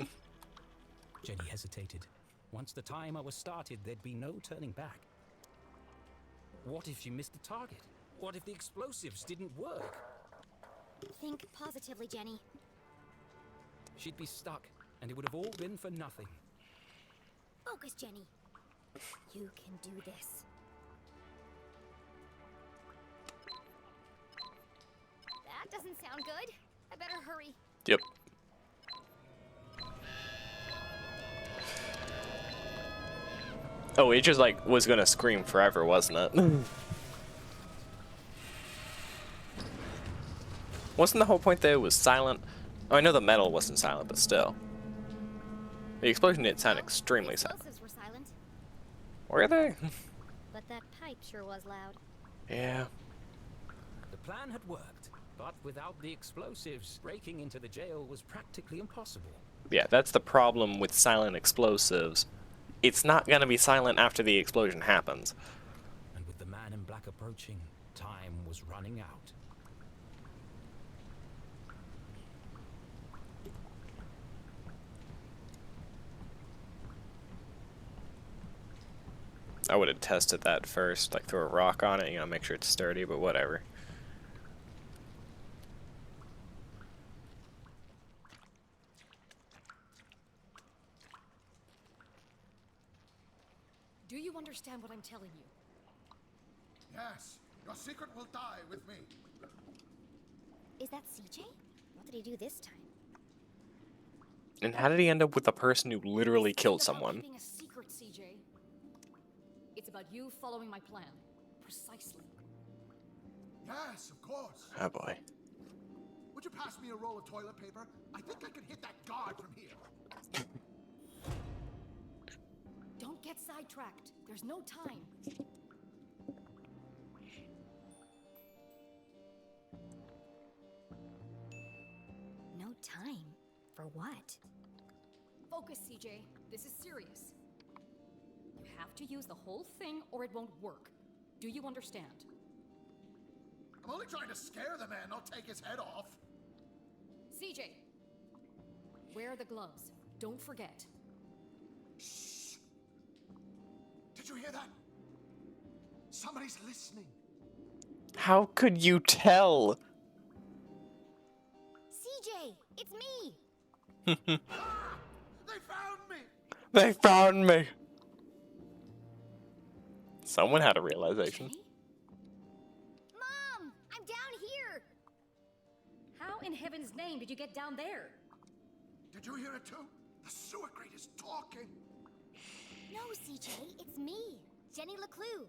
Jenny hesitated. Once the timer was started, there'd be no turning back. What if she missed the target? What if the explosives didn't work? Think positively, Jenny. She'd be stuck, and it would have all been for nothing. Focus, Jenny. You can do this. That doesn't sound good. I better hurry. Yep. Oh, it just like was gonna scream forever, wasn't it? Wasn't the whole point that it was silent? Oh, I know the metal wasn't silent, but still. The explosion did sound extremely silent. Explosives were silent, Were they? but that pipe sure was loud. Yeah. The plan had worked, but without the explosives, breaking into the jail was practically impossible. Yeah, that's the problem with silent explosives. It's not gonna be silent after the explosion happens. And with the man in black approaching, time was running out. I would have tested that first, like throw a rock on it, you know, make sure it's sturdy, but whatever. Do you understand what I'm telling you? Yes, your secret will die with me. Is that CJ? What did he do this time? And how did he end up with the person who literally killed Think about someone? keeping a secret, about you following my plan. Precisely. Yes, of course. Oh boy. Would you pass me a roll of toilet paper? I think I can hit that guard from here. Don't get sidetracked. There's no time. No time? For what? Focus, CJ. This is serious. You have to use the whole thing or it won't work. Do you understand? I'm only trying to scare the man, not take his head off. CJ! Wear the gloves. Don't forget. Shh. Did you hear that? Somebody's listening. How could you tell? CJ, it's me! Ah! They found me! They found me! Someone had a realization. Jenny? Mom! I'm down here! How in heaven's name did you get down there? Did you hear it too? The sewer grate is talking. No, CJ, it's me, Jenny LeClue.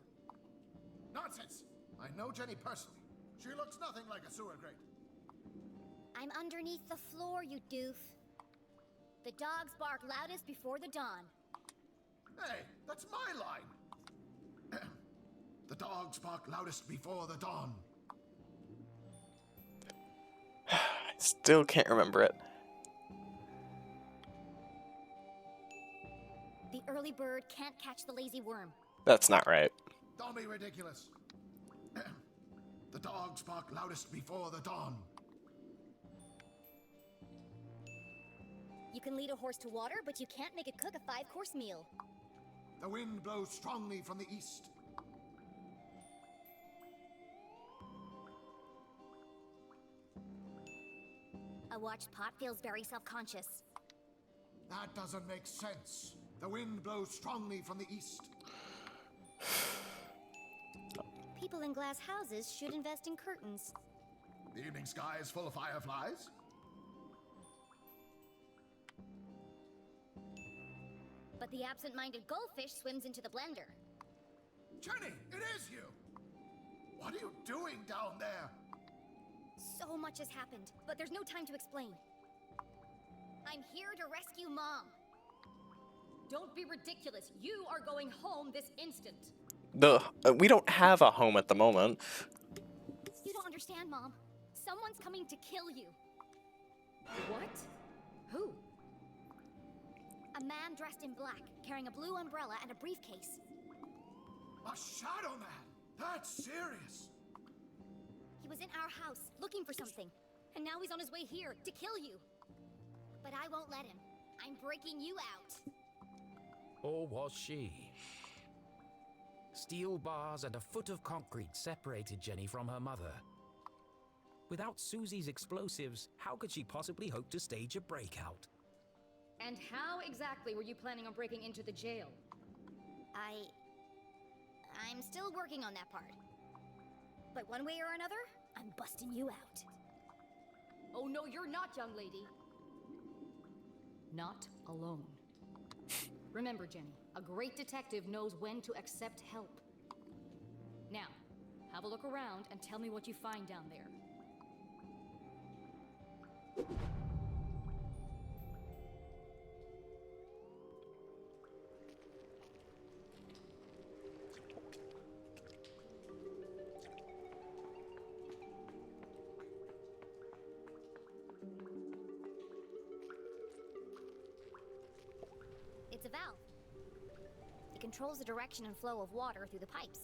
Nonsense. I know Jenny personally. She looks nothing like a sewer grate. I'm underneath the floor, you doof. The dogs bark loudest before the dawn. Hey, that's my line. The dogs bark loudest before the dawn. I still can't remember it. The early bird can't catch the lazy worm. That's not right. Don't be ridiculous. The dogs bark loudest before the dawn. You can lead a horse to water, but you can't make it cook a 5-course meal. The wind blows strongly from the east. A watched pot feels very self-conscious. That doesn't make sense. The wind blows strongly from the east. People in glass houses should invest in curtains. The evening sky is full of fireflies. But the absent-minded goldfish swims into the blender. Jenny, it is you! What are you doing down there? So much has happened, but there's no time to explain. I'm here to rescue Mom. Don't be ridiculous. You are going home this instant. We don't have a home at the moment. You don't understand, Mom. Someone's coming to kill you. What? Who? A man dressed in black, carrying a blue umbrella and a briefcase. A shadow man? That's serious. He was in our house, looking for something. And now he's on his way here, to kill you. But I won't let him. I'm breaking you out. Or was she? Steel bars and a foot of concrete separated Jenny from her mother. Without Susie's explosives, how could she possibly hope to stage a breakout? And how exactly were you planning on breaking into the jail? I'm still working on that part. But one way or another, I'm busting you out. Oh no, you're not, young lady. Not alone. Remember, Jenny, a great detective knows when to accept help. Now, have a look around and tell me what you find down there. It's a valve. It controls the direction and flow of water through the pipes.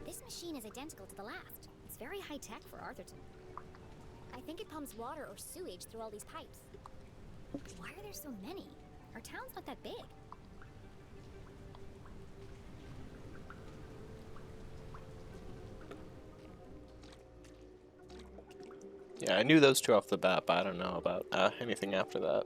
This machine is identical to the last. It's very high-tech for Arthurton. I think it pumps water or sewage through all these pipes. Why are there so many? Our town's not that big. Yeah, I knew those two off the bat, but I don't know about anything after that.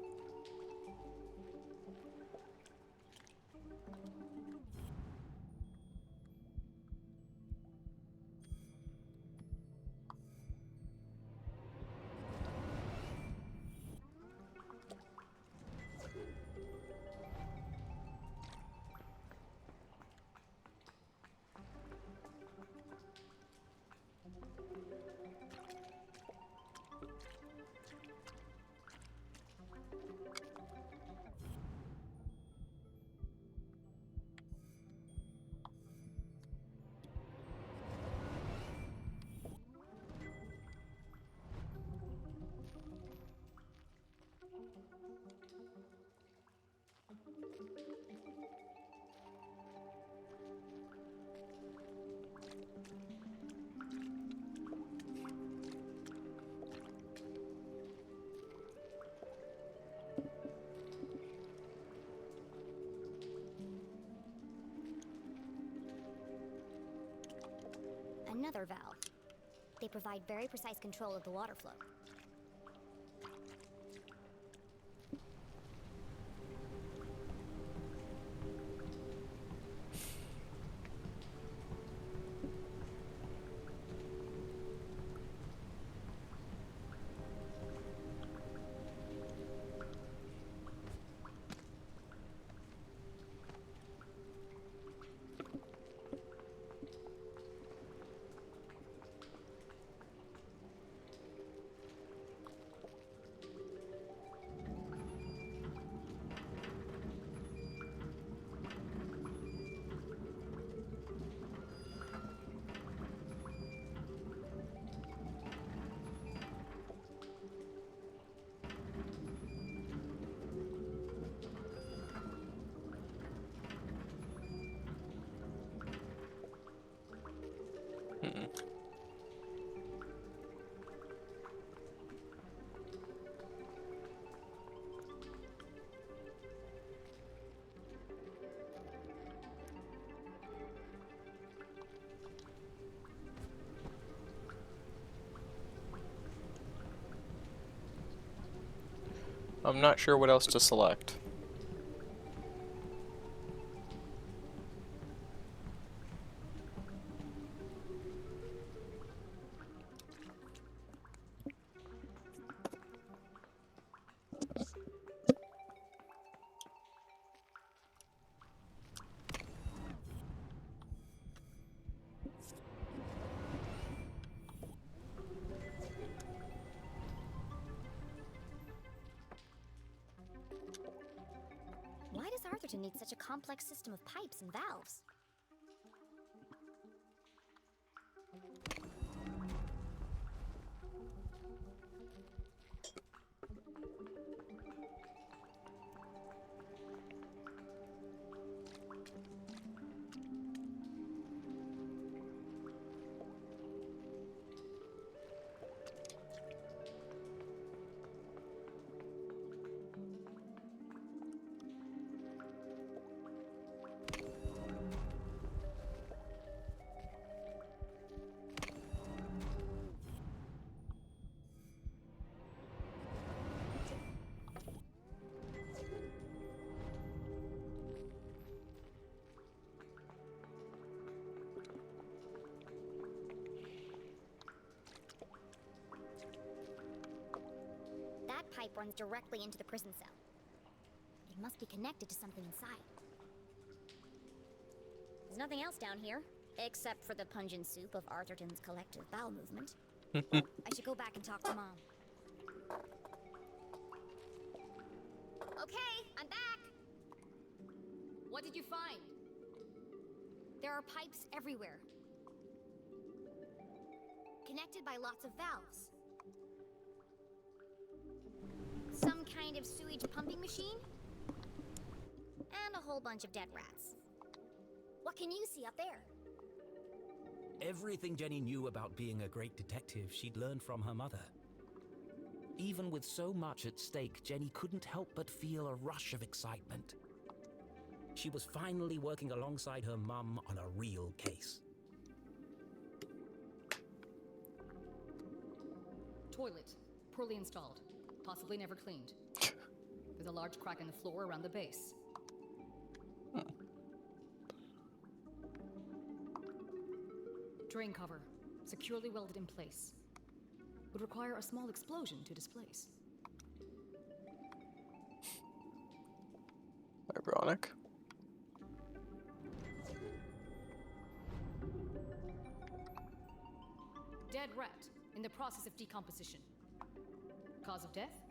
another valve. They provide very precise control of the water flow. I'm not sure what else to select. Why does Arthurton need such a complex system of pipes and valves? That pipe runs directly into the prison cell. It must be connected to something inside. There's nothing else down here, except for the pungent soup of Arthurton's collective bowel movement. I should go back and talk to Mom. Okay, I'm back! What did you find? There are pipes everywhere. Connected by lots of valves. Some kind of sewage pumping machine? And a whole bunch of dead rats. What can you see up there? Everything Jenny knew about being a great detective she'd learned from her mother. Even with so much at stake, Jenny couldn't help but feel a rush of excitement. She was finally working alongside her mum on a real case. Toilet. Poorly installed. Possibly never cleaned. There's a large crack in the floor around the base. Drain cover. Securely welded in place. Would require a small explosion to displace. Ironic. Dead rat. In the process of decomposition. Cause of death?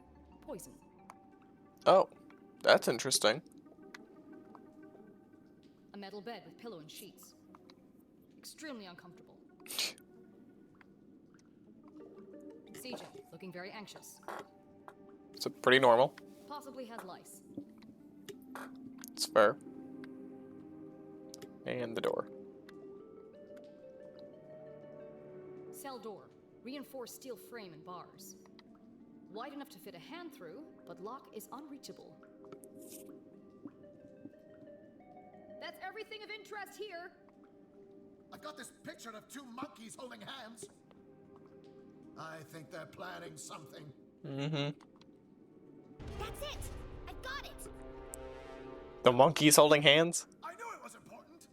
Poison. Oh, that's interesting. A metal bed with pillow and sheets. Extremely uncomfortable. CJ, looking very anxious. It's pretty normal. Possibly has lice. It's fair. And the door. Cell door. Reinforced steel frame and bars. Wide enough to fit a hand through, but lock is unreachable. That's everything of interest here. I've got this picture of two monkeys holding hands. I think they're planning something. Mm-hmm. That's it! I got it! The monkeys holding hands? I knew it was important.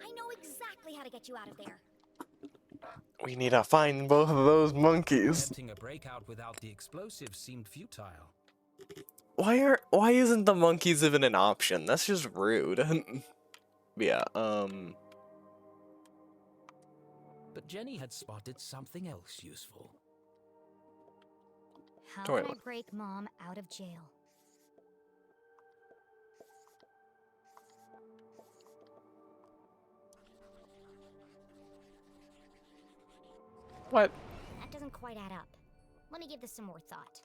I know exactly how to get you out of there. We need to find both of those monkeys. Attempting a breakout without the explosives seemed futile. Why isn't the monkeys even an option? That's just rude. Yeah, But Jenny had spotted something else useful. How can I Toilet. break Mom out of jail? what? That doesn't quite add up. Let me give this some more thought.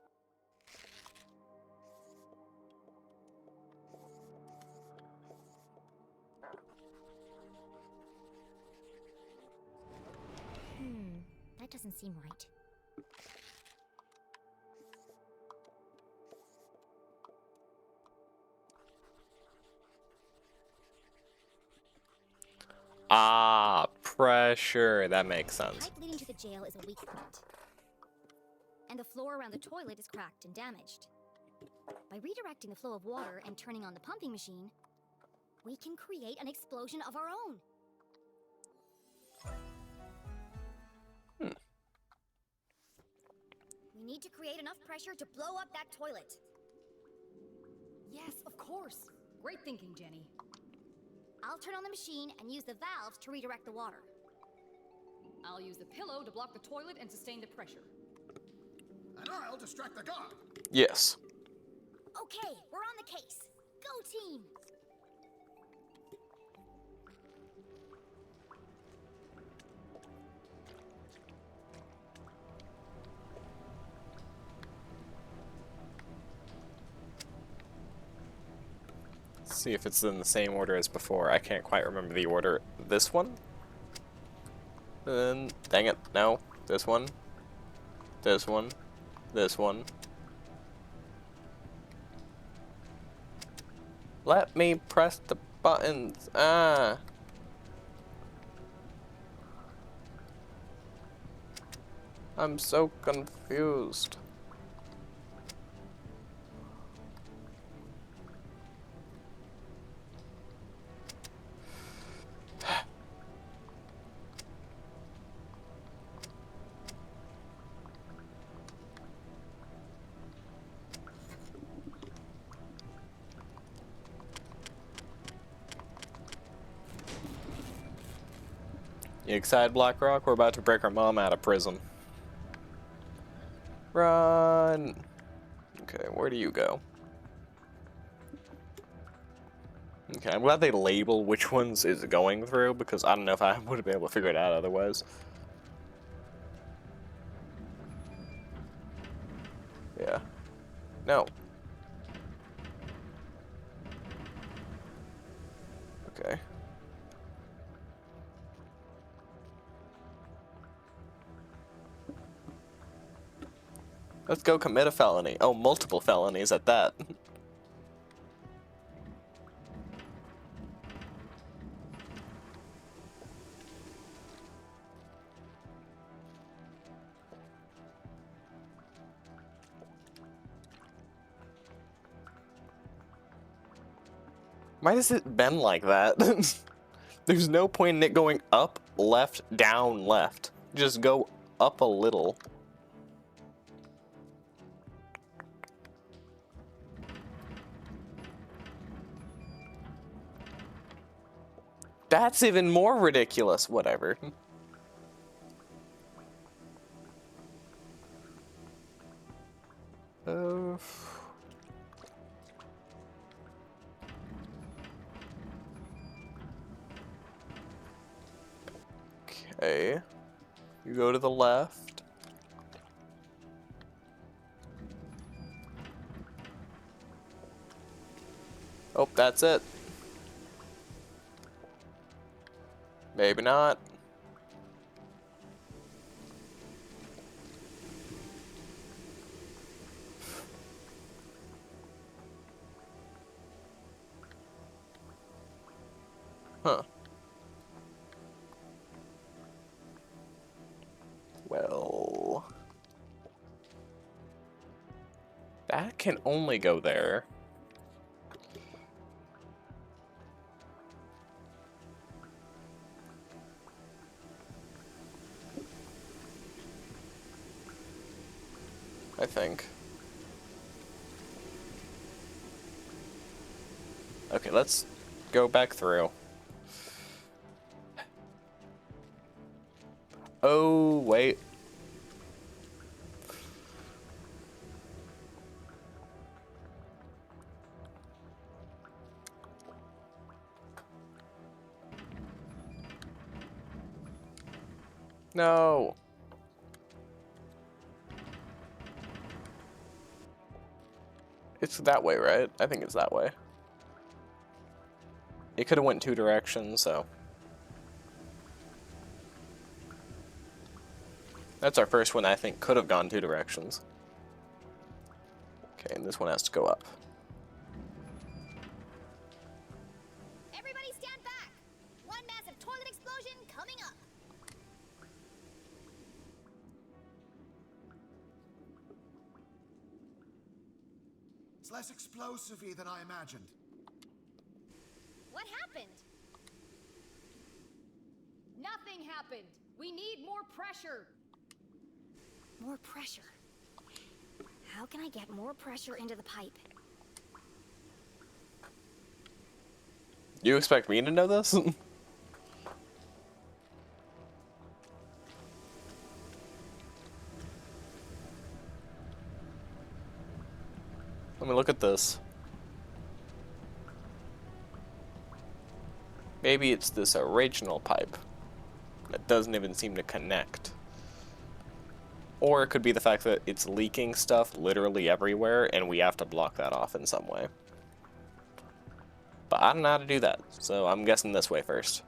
That doesn't seem right. Ah, pressure. That makes The sense. pipe leading to the jail is a weak point. And the floor around the toilet is cracked and damaged. By redirecting the flow of water and turning on the pumping machine, we can create an explosion of our own. We need to create enough pressure to blow up that toilet. Yes, of course. Great thinking, Jenny. I'll turn on the machine and use the valves to redirect the water. I'll use the pillow to block the toilet and sustain the pressure. And I'll distract the guard. Yes. Okay, we're on the case. Go team! See if it's in the same order as before. I can't quite remember the order. This one? Then, dang it, no. This one. This one. This one. Let me press the buttons. Ah. I'm so confused. You excited, Blackrock? We're about to break our mom out of prison. Run! Okay, where do you go? Okay, I'm glad they label which ones is going through, because I don't know if I would have been able to figure it out otherwise. Yeah. No. Okay. Let's go commit a felony. Oh, multiple felonies at that. Why has it been like that? There's no point in it going up, left, down, left. Just go up a little. That's even more ridiculous. Whatever. Okay. You go to the left. Oh, that's it. Maybe not. Huh. That can only go there. I think. Okay, let's go back through. Oh, wait. No. It's that way, right? I think it's that way. It could have went 2 directions, so. That's our first one I think could have gone 2 directions. Okay, and this one has to go up. Everybody stand back! One massive toilet explosion coming up! It's less explosive-y than I imagined. What happened? Nothing happened. We need more pressure. More pressure. How can I get more pressure into the pipe? You expect me to know this? Let me look at this. Maybe it's this original pipe that doesn't even seem to connect. Or it could be the fact that it's leaking stuff literally everywhere and we have to block that off in some way. But I don't know how to do that, so I'm guessing this way first.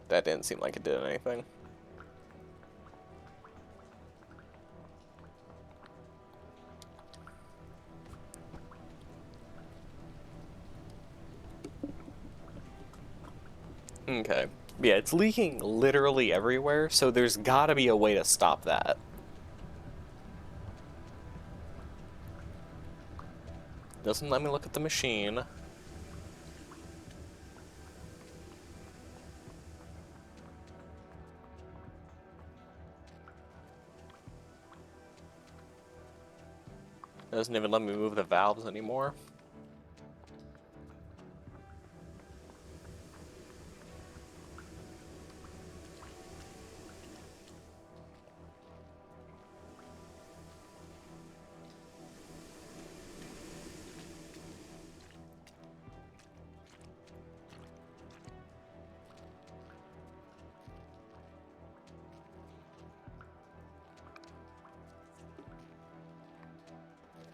That didn't seem like it did anything. Okay. Yeah, it's leaking literally everywhere, so there's gotta be a way to stop that. Doesn't let me look at the machine. Doesn't even let me move the valves anymore.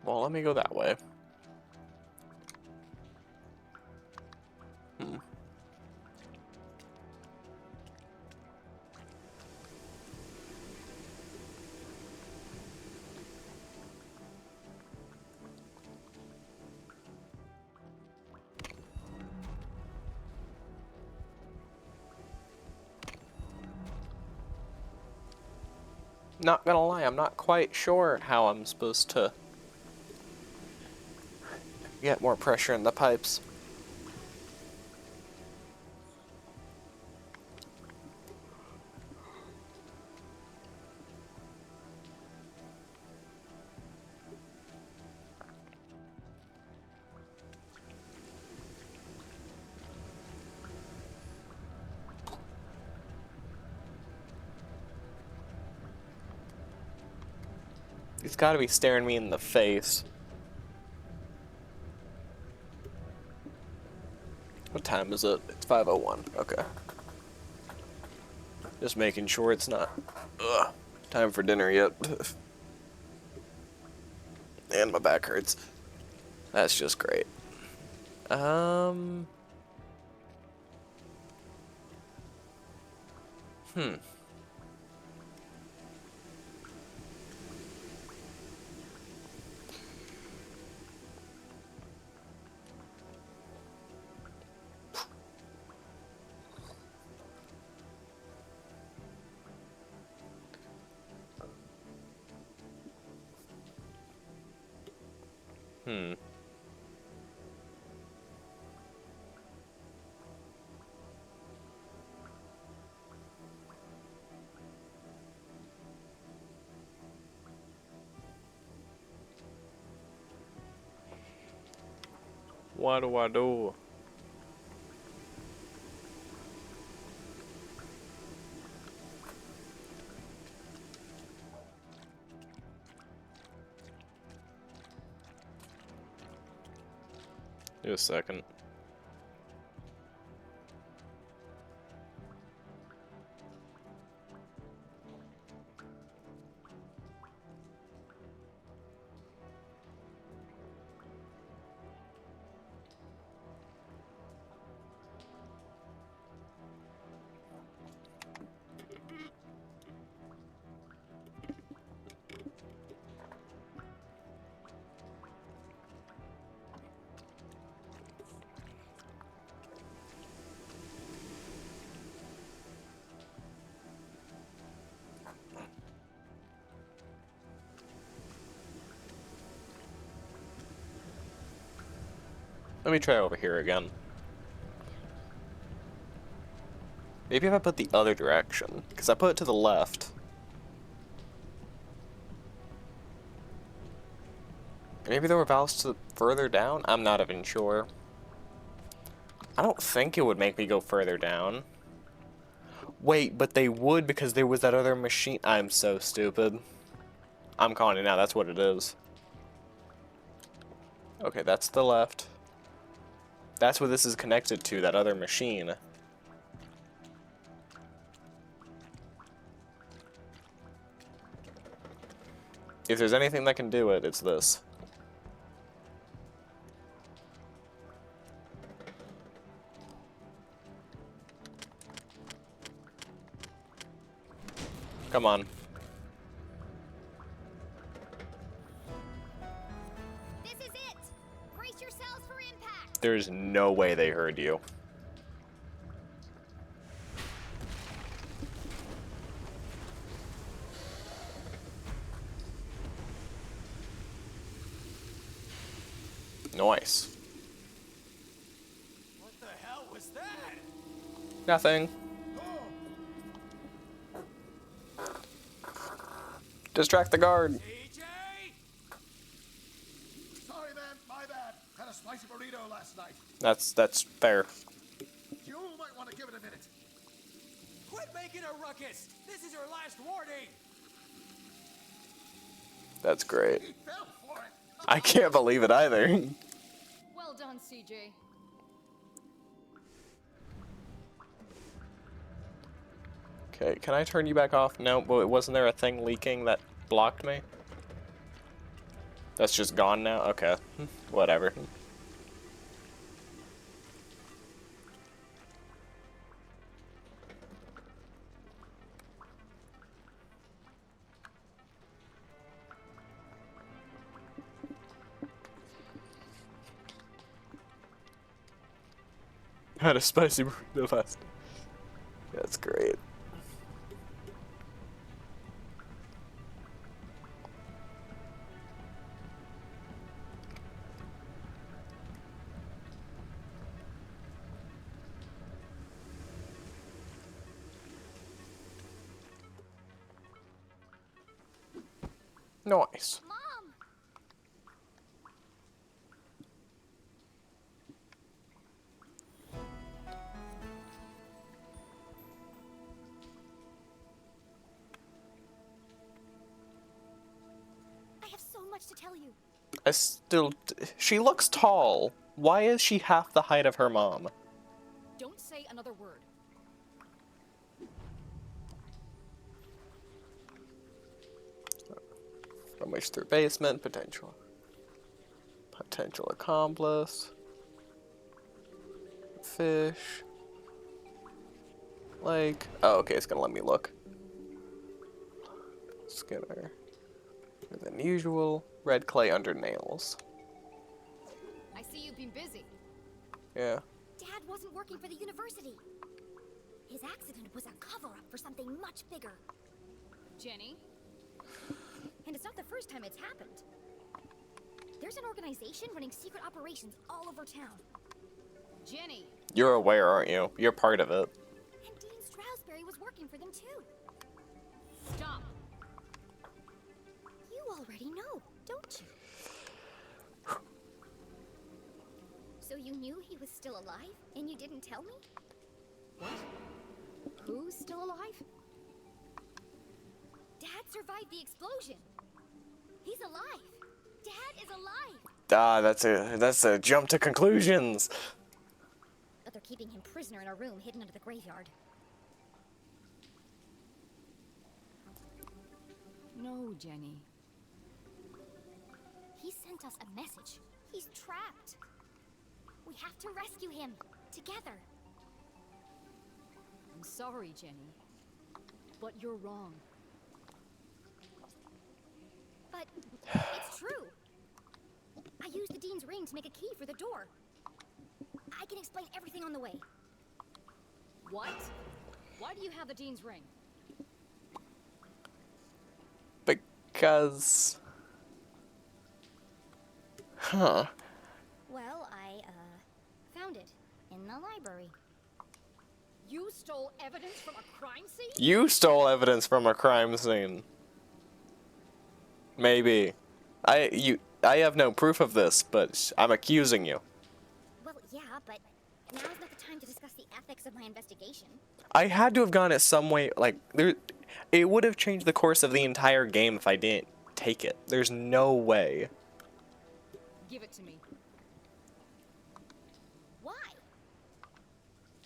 Well, let me go that way. Not gonna lie, I'm not quite sure how I'm supposed to get more pressure in the pipes. It's gotta be staring me in the face. What time is it? It's 5:01. Okay. Just making sure it's not time for dinner yet. And my back hurts. That's just great. What do I do? Give a second. Let me try over here again. Maybe if I put the other direction, because I put it to the left. Maybe there were valves to further down? I'm not even sure. I don't think it would make me go further down. Wait, but they would because there was that other machine. I'm so stupid. I'm calling it now, that's what it is. Okay, that's the left. That's what this is connected to, that other machine. If there's anything that can do it, it's this. Come on. This is it! Brace yourselves for impact! There's no way they heard you. Nice. What the hell was that? Nothing. Distract the guard. AJ! Sorry, man. My bad. Had a spicy burrito last night. That's fair. You might want to give it a minute. Quit making a ruckus! This is your last warning! That's great. He fell for it. I can't believe it either. Well done, CJ. Okay, can I turn you back off? No, but wasn't there a thing leaking that blocked me? That's just gone now? Okay. Whatever. Had a spicy burrito fast. That's great. Nice. Mom! I have so much to tell you. I still... She looks tall. Why is she half the height of her mom? Don't say another word. Rummage through basement, potential accomplice, fish, lake. Oh, okay, it's gonna let me look. Skinner, than usual. Red clay under nails. I see you've been busy. Yeah. Dad wasn't working for the university. His accident was a cover-up for something much bigger. Jenny? And it's not the first time it's happened. There's an organization running secret operations all over town. Jenny, You're aware, aren't you? You're part of it. And Dean Stroudsbury was working for them too. stop. You already know, don't you? So you knew he was still alive, and you didn't tell me? What? Who's still alive? Dad survived the explosion. He's alive. Dad is alive. Ah, that's a jump to conclusions. But they're keeping him prisoner in a room hidden under the graveyard. No, Jenny. He sent us a message. He's trapped. We have to rescue him together. I'm sorry, Jenny. But you're wrong. But it's true. I used the Dean's ring to make a key for the door. I can explain everything on the way. What? Why do you have the Dean's ring? Because... Huh. Well, I found it in the library. You stole evidence from a crime scene? You stole evidence from a crime scene. Maybe. I have no proof of this, but I'm accusing you. Well, yeah, but now's not the time to discuss the ethics of my investigation. I had to have gone it some way, like, it would have changed the course of the entire game if I didn't take it. There's no way. Give it to me. Why?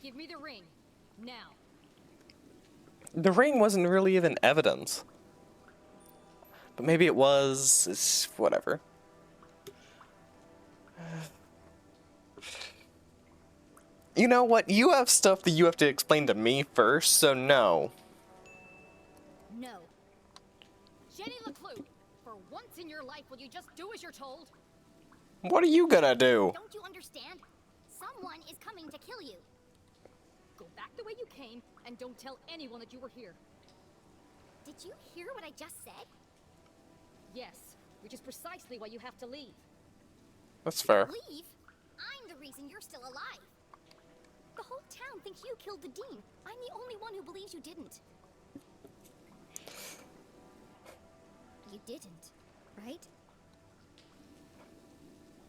Give me the ring. Now. The ring wasn't really even evidence. But maybe it was. It's whatever. You know what? You have stuff that you have to explain to me first, so no. No. Jenny LeClue, for once in your life, will you just do as you're told? What are you gonna do? Don't you understand? Someone is coming to kill you. Go back the way you came, and don't tell anyone that you were here. Did you hear what I just said? Yes, which is precisely why you have to leave. That's fair. Leave? I'm the reason you're still alive. The whole town thinks you killed the Dean. I'm the only one who believes you didn't. You didn't, right?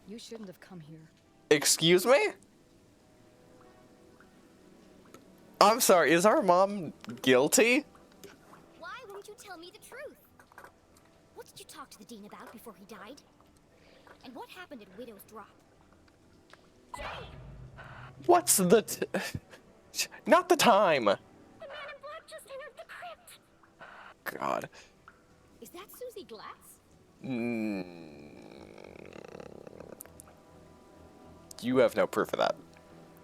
You shouldn't have come here. Excuse me? I'm sorry, is our mom guilty? Why won't you tell me the truth? What did you talk to the Dean about before he died? And what happened at Widow's Drop? What's the not the time. The man in black just entered the crypt. God. Is that Susie Glass? You have no proof of that.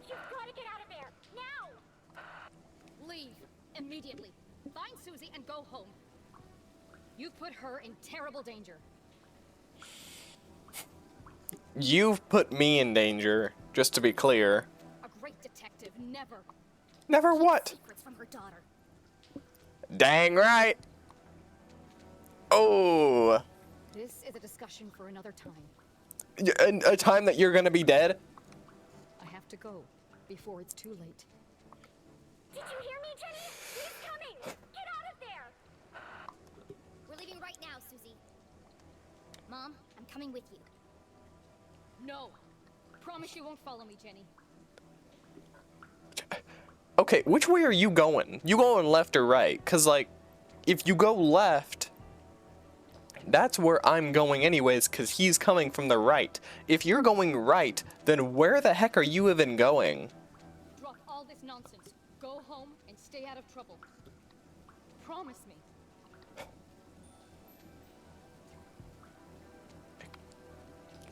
You've got to get out of there now. Leave immediately. Find Susie and go home. You've put her in terrible danger. You've put me in danger, just to be clear. A great detective never. Never what? Secrets from her daughter. Dang right. Oh. This is a discussion for another time. A time that you're gonna be dead? I have to go before it's too late. Did you hear me, Jenny? He's coming. Get out of there. We're leaving right now, Susie. Mom, I'm coming with you. No. Promise you won't follow me, Jenny. Okay, which way are you going? You going left or right? Cause like, if you go left, that's where I'm going anyways, cause he's coming from the right. If you're going right, then where the heck are you even going? Drop all this nonsense. Go home and stay out of trouble. Promise me.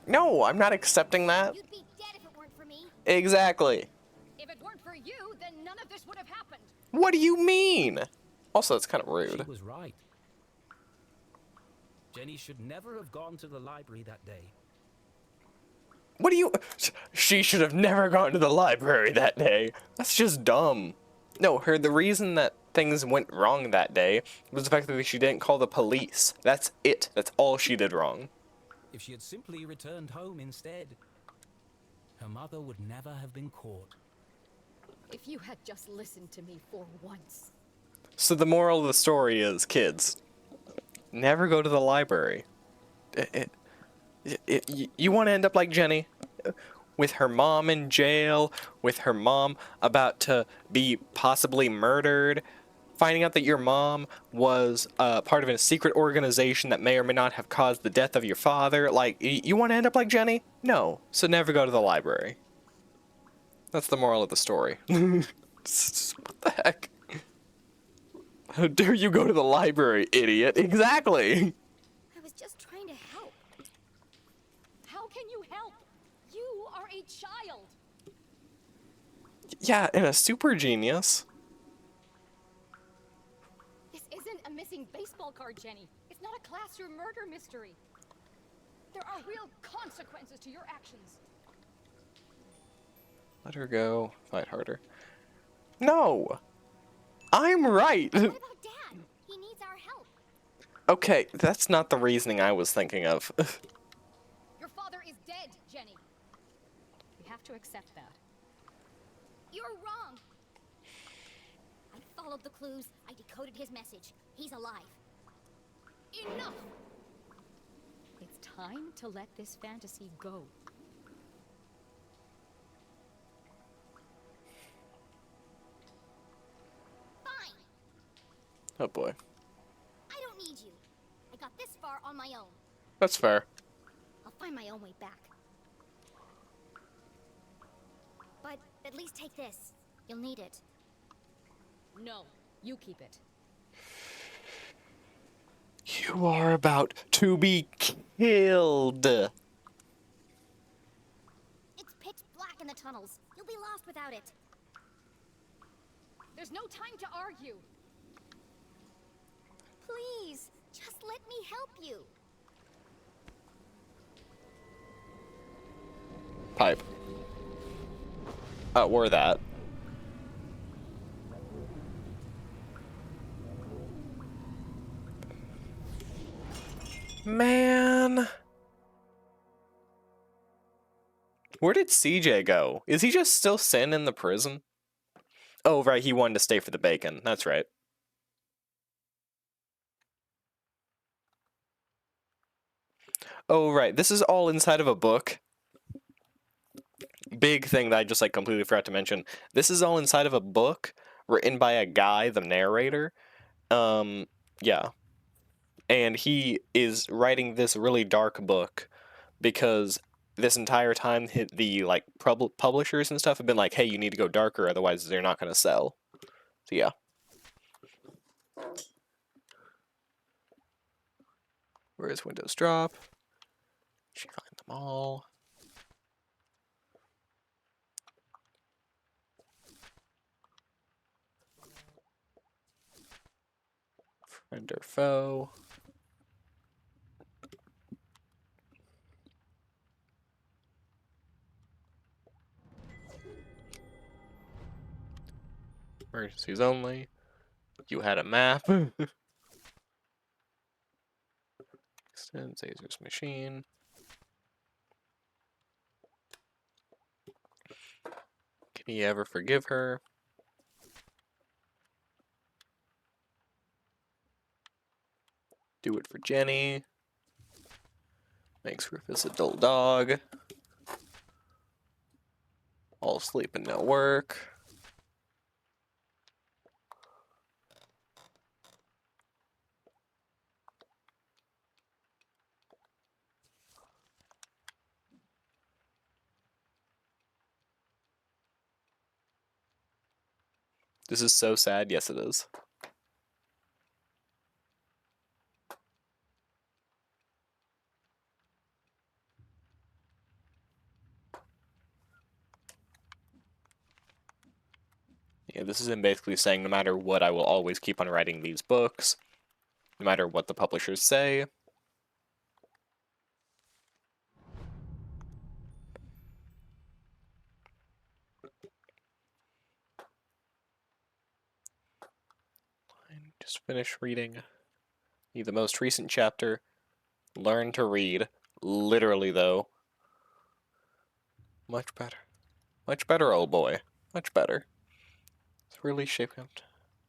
No, I'm not accepting that. You'd be dead if it weren't for me. Exactly. If it weren't for you, then none of this would have happened. What do you mean? Also, that's kind of She rude. was right. Jenny should never have gone to the library that day. What do you... She should have never gone to the library that day. That's just dumb. No, the reason that things went wrong that day was the fact that she didn't call the police. That's it. That's all she did wrong. if she had simply returned home instead. Her mother would never have been caught. If you had just listened to me for once. So the moral of the story is, kids, never go to the library. You want to end up like Jenny? With her mom in jail, with her mom about to be possibly murdered, finding out that your mom was part of a secret organization that may or may not have caused the death of your father. Like, you want to end up like Jenny? No. So never go to the library. That's the moral of the story. What the heck? How dare you go to the library, idiot? Exactly. I was just trying to help. How can you help? You are a child. Yeah, and a super genius. This isn't a missing baseball card, Jenny. It's not a classroom murder mystery. There are real consequences to your actions. Let her go. Fight harder. No! I'm right! What about Dad? He needs our help. Okay, that's not the reasoning I was thinking of. Your father is dead, Jenny. We have to accept that. You're wrong. I followed the clues. I decoded his message. He's alive. Enough! It's time to let this fantasy go. Fine. Oh boy. I don't need you. I got this far on my own. That's fair. I'll find my own way back. But at least take this. You'll need it. No, you keep it. You are about to be killed. It's pitch black in the tunnels. You'll be lost without it. There's no time to argue. Please, just let me help you. Pipe. Or that. Man. Where did CJ go? Is he just still sitting in the prison? Oh, right, he wanted to stay for the bacon. That's right. Oh, right, this is all inside of a book. Big thing that I just, like, completely forgot to mention. This is all inside of a book written by a guy, the narrator. Yeah. And he is writing this really dark book because this entire time the like publishers and stuff have been like, hey, you need to go darker, otherwise they're not going to sell. So yeah. Where is Windows Drop? She find them all. Friend or foe. Emergencies only. You had a map. Extend Azer's machine. Can he ever forgive her? Do it for Jenny. Makes Rufus a dull dog. All sleep and no work. This is so sad. Yes, it is. Yeah, this is him basically saying no matter what, I will always keep on writing these books, no matter what the publishers say. Just finish reading the most recent chapter. Learn to read. Literally, though. Much better. Much better, old boy. Much better. It's really shaping up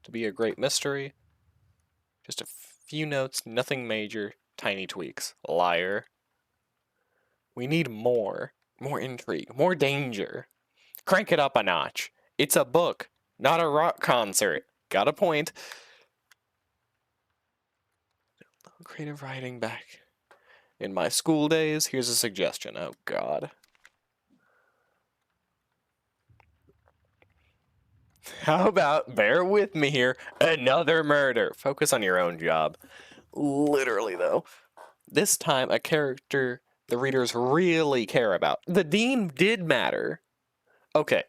to be a great mystery. Just a few notes, nothing major, tiny tweaks. Liar. We need more. More intrigue. More danger. Crank it up a notch. It's a book, not a rock concert. Got a point. Creative writing back. In my school days, here's a suggestion. Oh, God. How about, bear with me here, another murder. Focus on your own job. Literally, though. This time, a character the readers really care about. The Dean did matter. Okay.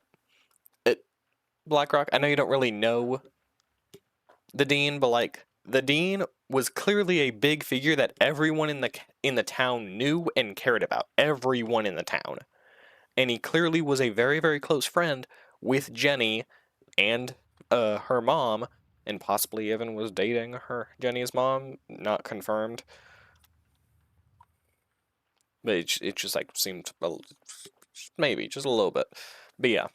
Blackrock, I know you don't really know the Dean, but, like, the Dean was clearly a big figure that everyone in the town knew and cared about. Everyone in the town. And he clearly was a very, very close friend with Jenny and her mom, and possibly even was dating Jenny's mom. Not confirmed. But it just, like, seemed, maybe, just a little bit. But yeah.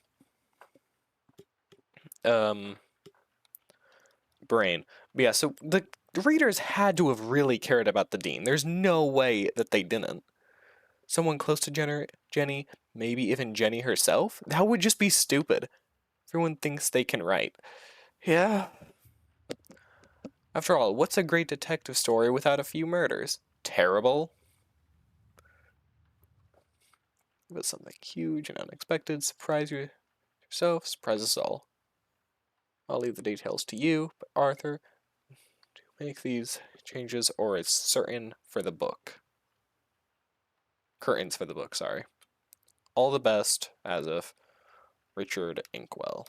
Brain. But yeah, so the readers had to have really cared about the Dean. There's no way that they didn't. Someone close to Jenny, maybe even Jenny herself? That would just be stupid. Everyone thinks they can write. Yeah. After all, what's a great detective story without a few murders? Terrible. But something huge and unexpected. Surprise yourself, surprise us all. I'll leave the details to you, but Arthur, to make these changes, or it's certain for the book. Curtains for the book, sorry. All the best, as of Richard Inkwell.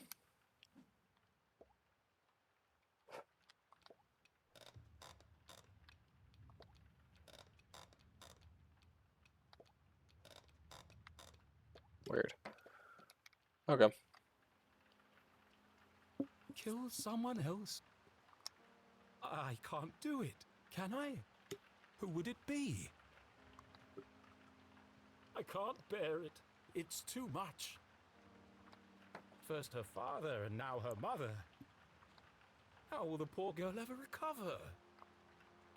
Weird. Okay. Kill someone else? I can't do it, can I? Who would it be? I can't bear it. It's too much. First her father, and now her mother. How will the poor girl ever recover?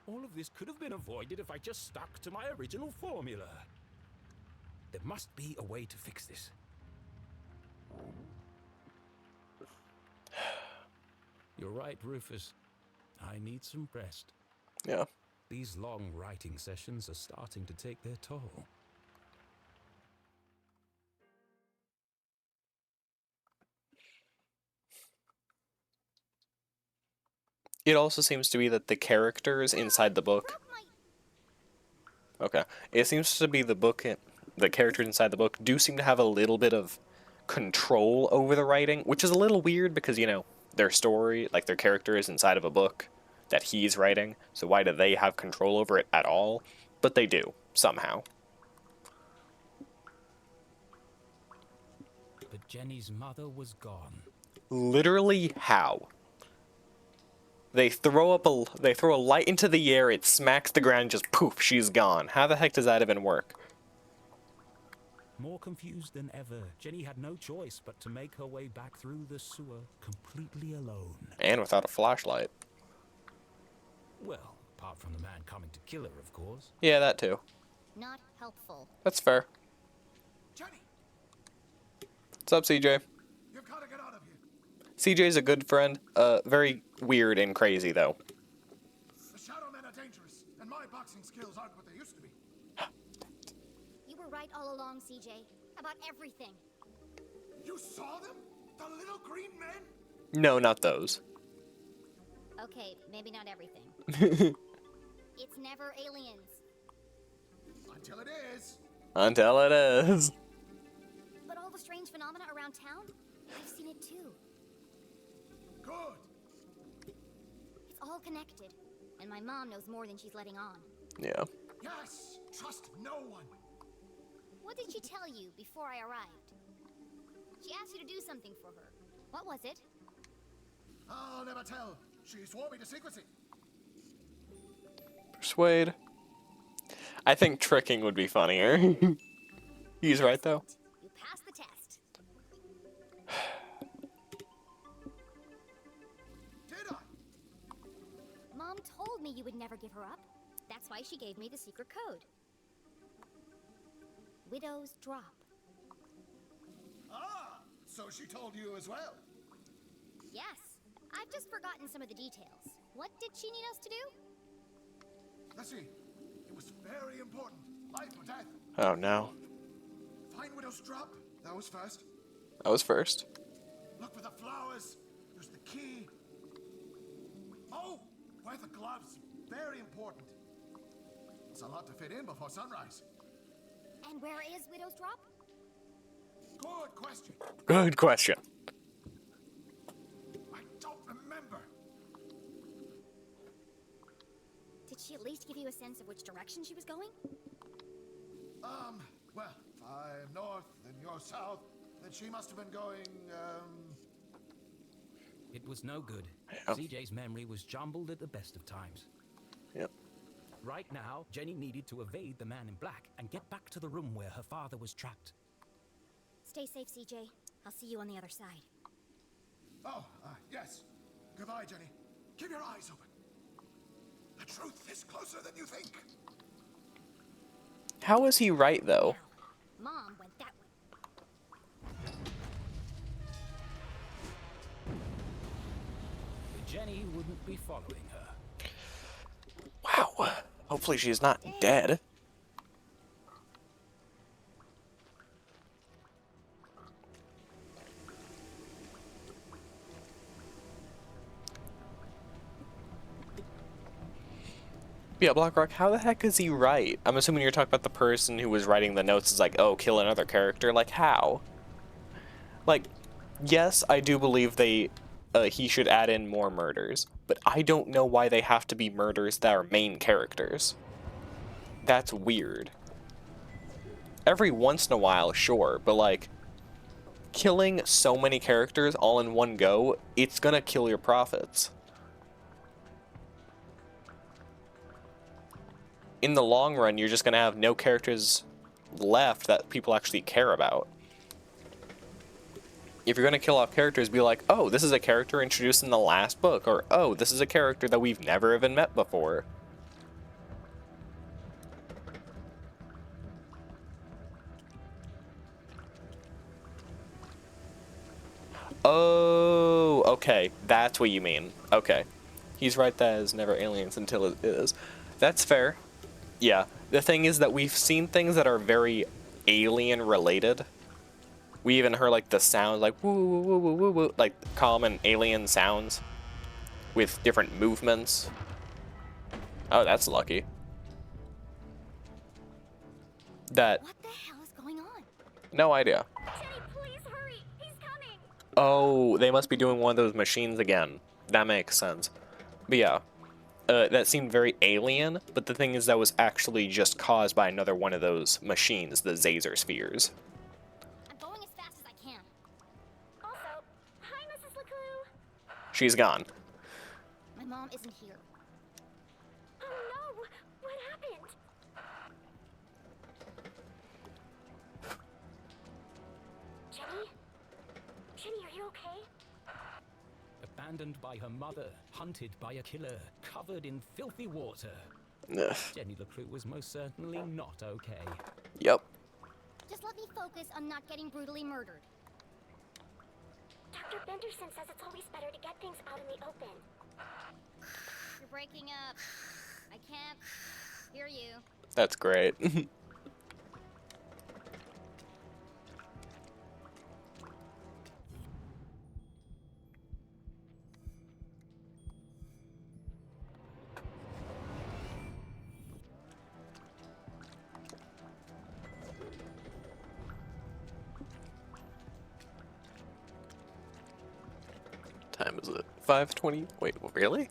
All of this could have been avoided if I just stuck to my original formula. There must be a way to fix this. You're right, Rufus. I need some rest. Yeah. These long writing sessions are starting to take their toll. It also seems to be that the characters inside the book... Okay. It seems to be the characters inside the book do seem to have a little bit of control over the writing, which is a little weird because, you know, their story, like their character is inside of a book that he's writing, so why do they have control over it at all? But they do, somehow. But Jenny's mother was gone. Literally how? They throw a light into the air, it smacks the ground, just poof, she's gone. How the heck does that even work? More confused than ever, Jenny had no choice but to make her way back through the sewer completely alone. And without a flashlight. Well, apart from the man coming to kill her, of course. Yeah, that too. Not helpful. That's fair. Jenny, What's up, CJ? you've got to get out of here. CJ's a good friend. Very weird and crazy, though. The Shadow Men are dangerous, and my boxing skills aren't what they used to be. You were right all along, CJ. About everything. You saw them? The little green men? No, not those. Okay, maybe not everything. It's never aliens. Until it is. Until it is. But all the strange phenomena around town, I've seen it too. Good. It's all connected. And my mom knows more than she's letting on. Yeah. Yes, trust no one. What did she tell you before I arrived? She asked you to do something for her. What was it? I'll never tell. She swore me to secrecy. Persuade. I think tricking would be funnier. He's right though. You passed the test. Did I? Mom told me you would never give her up. That's why she gave me the secret code. Widow's Drop. Ah, so she told you as well. Yes. I've just forgotten some of the details. What did she need us to do? Let's see. It was very important. Life or death. Oh no. Find Widow's Drop. That was first. That was first. Look for the flowers. There's the key. Oh, wear the gloves. Very important. It's a lot to fit in before sunrise. And where is Widow's Drop? Good question. Good question. I don't remember. Did she at least give you a sense of which direction she was going? Well, if I'm north, then you're south, then she must have been going, It was no good. Yeah. CJ's memory was jumbled at the best of times. Yep. Right now, Jenny needed to evade the man in black and get back to the room where her father was trapped. Stay safe, CJ. I'll see you on the other side. Oh, yes. Goodbye, Jenny. Keep your eyes open. The truth is closer than you think. How is he right though? Now, Mom went that way. Jenny wouldn't be following her. Wow. Hopefully she's not dead. Yeah, Blackrock, how the heck is he right? I'm assuming you're talking about the person who was writing the notes is like, oh, kill another character. Like, how? Like, yes, I do believe he should add in more murders, but I don't know why they have to be murders that are main characters. That's weird. Every once in a while, sure, but like, killing so many characters all in one go, it's gonna kill your profits. In the long run, you're just gonna have no characters left that people actually care about. If you're gonna kill off characters, be like, oh, this is a character introduced in the last book, or oh, this is a character that we've never even met before. Oh, okay, that's what you mean. Okay. He's right, that is never aliens until it is. That's fair. Yeah, the thing is that we've seen things that are very alien related. We even heard like the sounds like woo woo woo woo woo woo, like common alien sounds with different movements. Oh, that's lucky. That What the hell is going on? no idea. Jenny, please hurry. He's coming. Oh, they must be doing one of those machines again. That makes sense. But yeah. That seemed very alien, but the thing is that was actually just caused by another one of those machines, the Zazer spheres. I'm going as fast as I can. Also, hi, Mrs. LeClue. She's gone. My mom isn't here. Oh no! What happened? Jenny? Jenny, are you okay? Abandoned by her mother, hunted by a killer, covered in filthy water. Ugh. Jenny LeClue was most certainly not okay. Yep. Just let me focus on not getting brutally murdered. Dr. Benderson says it's always better to get things out in the open. You're breaking up. I can't hear you. That's great. Time is it? 5:20? Wait, really?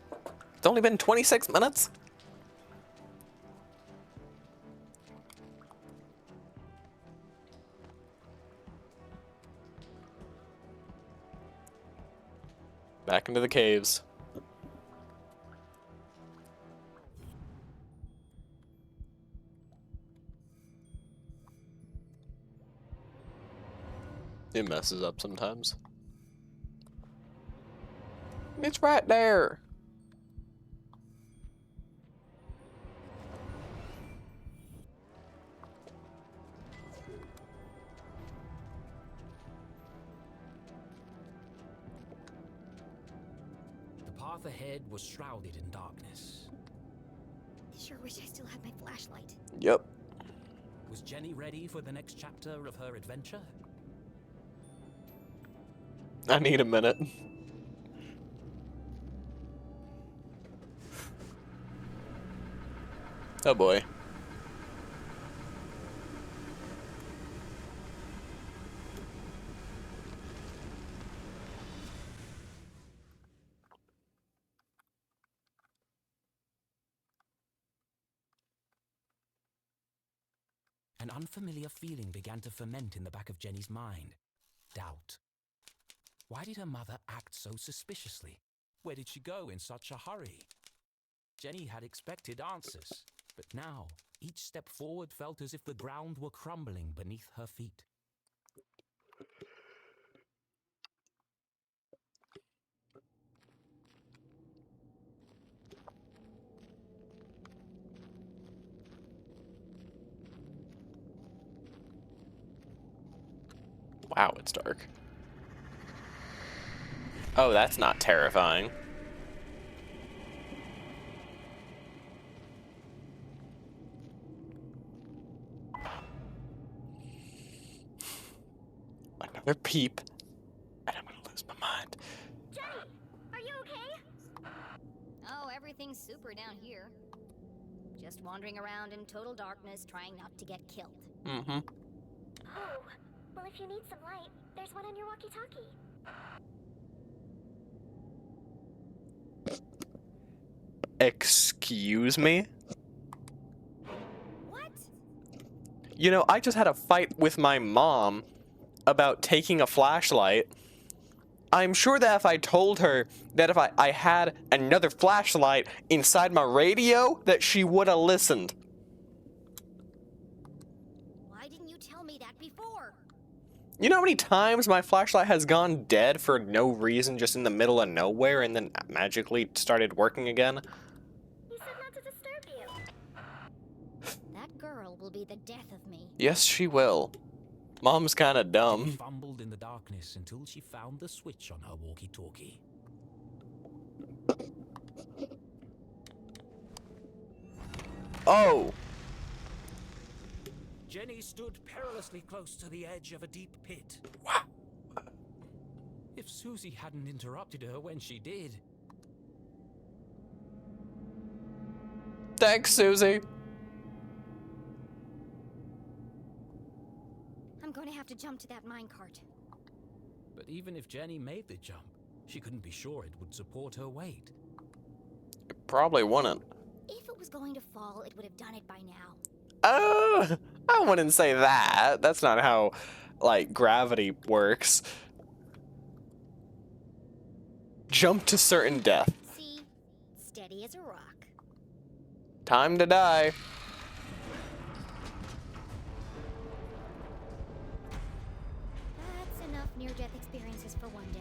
It's only been 26 minutes? Back into the caves. It messes up sometimes. It's right there. The path ahead was shrouded in darkness. I sure wish I still had my flashlight. Yep. Was Jenny ready for the next chapter of her adventure? I need a minute. Oh boy. An unfamiliar feeling began to ferment in the back of Jenny's mind. Doubt. Why did her mother act so suspiciously? Where did she go in such a hurry? Jenny had expected answers, but now each step forward felt as if the ground were crumbling beneath her feet. Wow, it's dark. Oh, that's not terrifying. Another peep, and I'm gonna lose my mind. Jenny, are you okay? Oh, everything's super down here. Just wandering around in total darkness, trying not to get killed. Mm-hmm. Oh, well, if you need some light, there's one on your walkie-talkie. Excuse me? What? You know, I just had a fight with my mom about taking a flashlight. I'm sure that if I told her that if I had another flashlight inside my radio, that she would have listened. Why didn't you tell me that before? You know how many times my flashlight has gone dead for no reason, just in the middle of nowhere, and then magically started working again? You said not to disturb you. That girl will be the death of me. Yes, she will. Mom's kinda Jenny dumb. fumbled in the darkness until she found the switch on her walkie-talkie. Oh! Jenny stood perilously close to the edge of a deep pit. Wow. If Susie hadn't interrupted her when she did. Thanks, Susie. I'm going to have to jump to that minecart. But even if Jenny made the jump, she couldn't be sure it would support her weight. Probably wouldn't. If it was going to fall, it would have done it by now. Oh, I wouldn't say that. That's not how, like, gravity works. Jump to certain death. See? Steady as a rock. Time to die. That's enough near-death experiences for one day.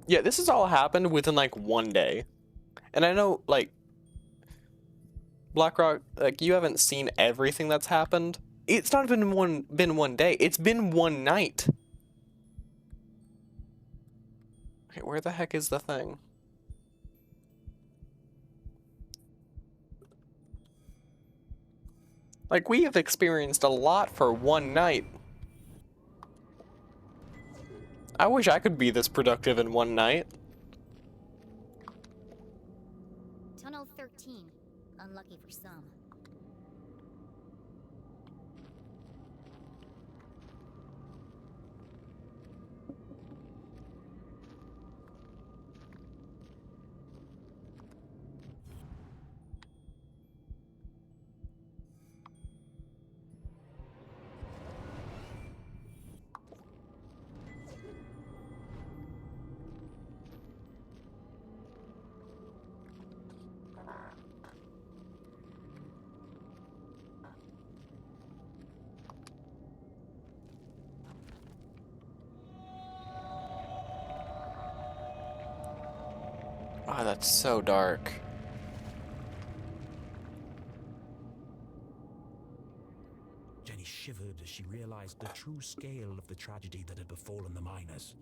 Yeah, this has all happened within, like, one day. And I know, like, BlackRock, like, you haven't seen everything that's happened. It's not been one day. It's been one night. Okay, where the heck is the thing? Like, we have experienced a lot for one night. I wish I could be this productive in one night. Tunnel 13. Unlucky for some. God, that's so dark. Jenny shivered as she realized the true scale of the tragedy that had befallen the miners.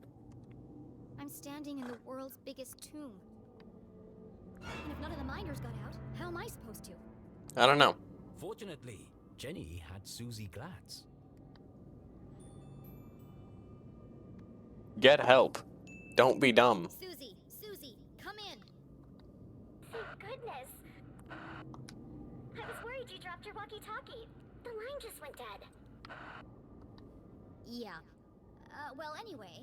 I'm standing in the world's biggest tomb. And if none of the miners got out, how am I supposed to? I don't know. Fortunately, Jenny had Susie Glatz. Get help. Don't be dumb. Susie, come in. Thank goodness. I was worried you dropped your walkie-talkie. The line just went dead. Yeah. Well, anyway.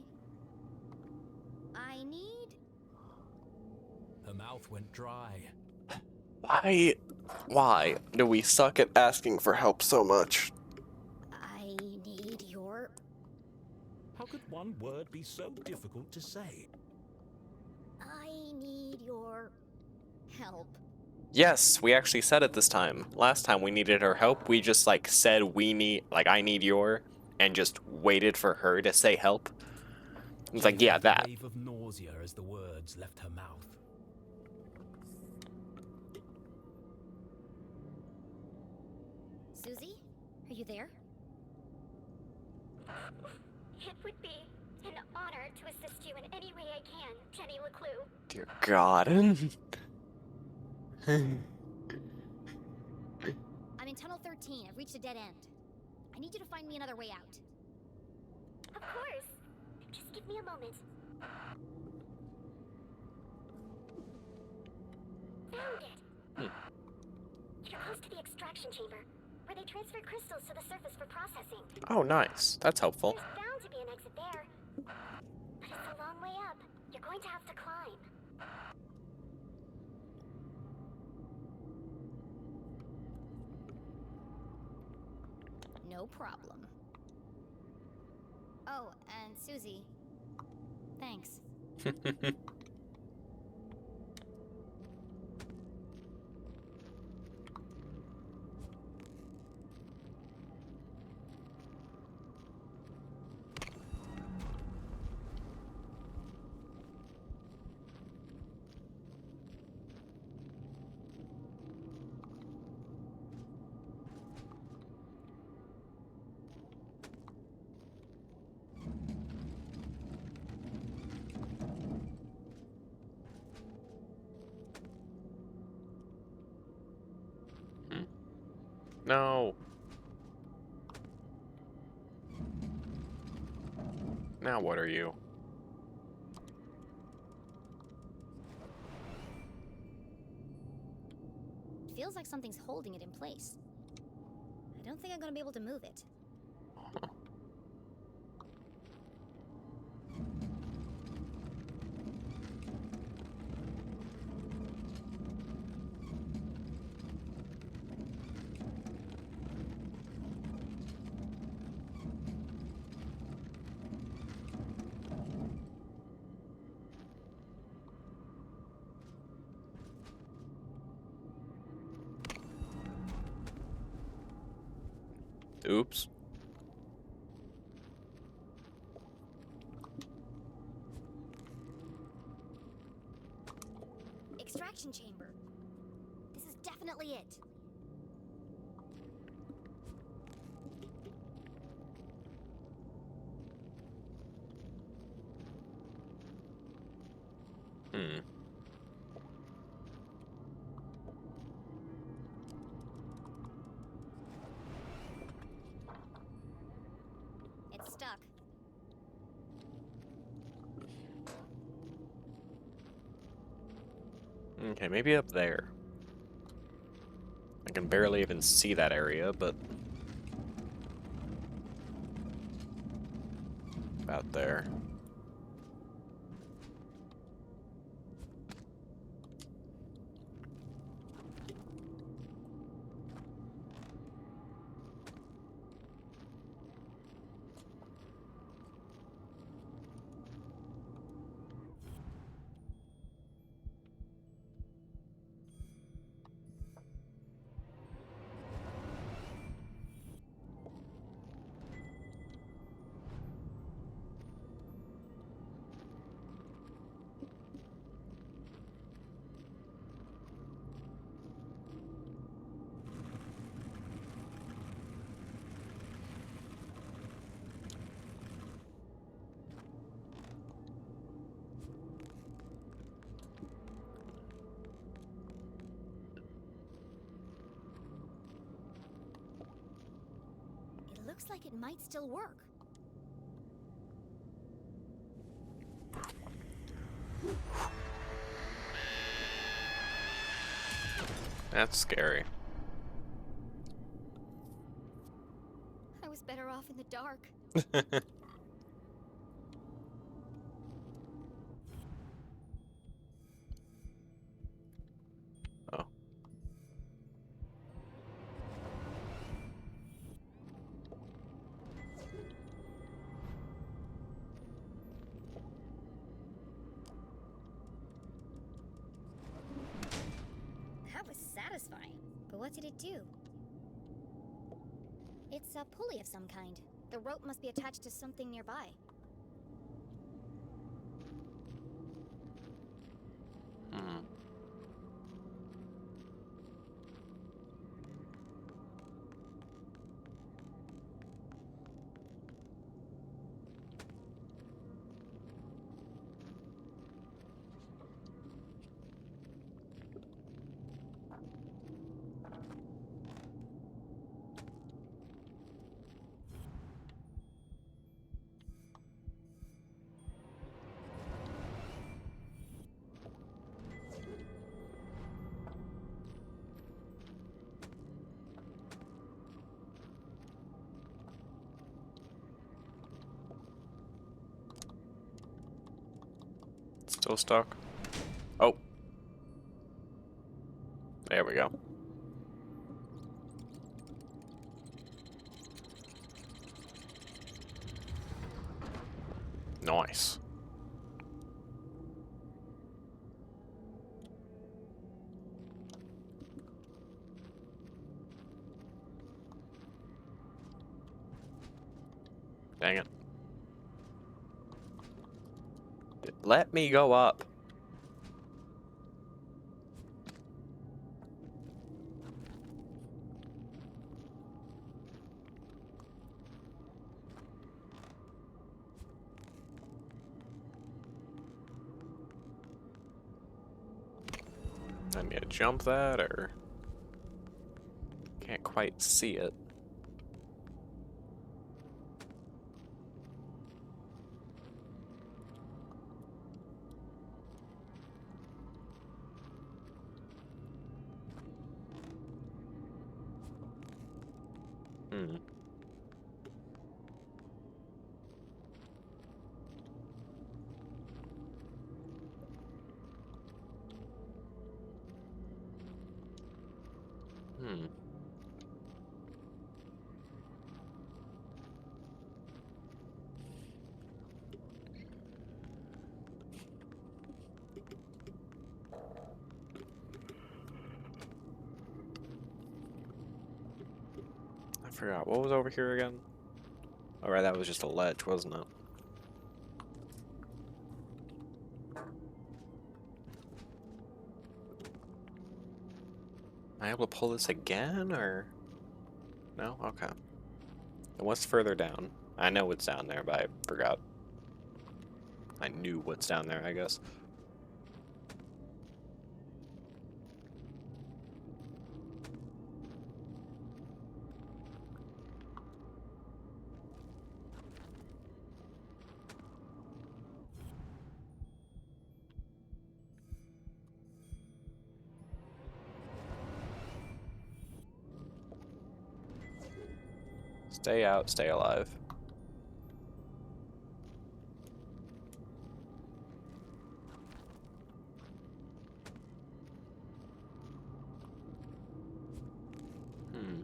I need... Her mouth went dry. Why do we suck at asking for help so much? I need your... How could one word be so difficult to say? I need your... help. Yes, we actually said it this time. Last time we needed her help, we just like said I need your, and just waited for her to say help. It's like, Jenny yeah, felt a that. wave of nausea as the words left her mouth. Susie? Are you there? It would be an honor to assist you in any way I can, Jenny LeClue. Dear God. I'm in Tunnel 13. I've reached a dead end. I need you to find me another way out. Of course. Just give me a moment. Found it. You're close to the extraction chamber, where they transfer crystals to the surface for processing. Oh, nice. That's helpful. There's bound to be an exit there. But it's a long way up. You're going to have to climb. No problem. Oh, and Susie. Thanks. No. Now what are you? It feels like something's holding it in place. I don't think I'm gonna be able to move it. Oops. Extraction chamber. This is definitely it. Hmm. It's stuck. Okay, maybe up there. I can barely even see that area, but... about there. Looks like it might still work. That's scary. I was better off in the dark. Oh. That was satisfying. But what did it do? It's a pulley of some kind. The rope must be attached to something nearby. Hmm. Still stuck. Oh. There we go. Nice. Dang it. Let me go up. I need to jump that, or can't quite see it. Hmm. Hmm. I forgot. What was over here again? Alright, that was just a ledge, wasn't it? Am I able to pull this again, or? No? Okay. And what's further down? I know what's down there, but I forgot. I knew what's down there, I guess. Stay out, stay alive. Hmm.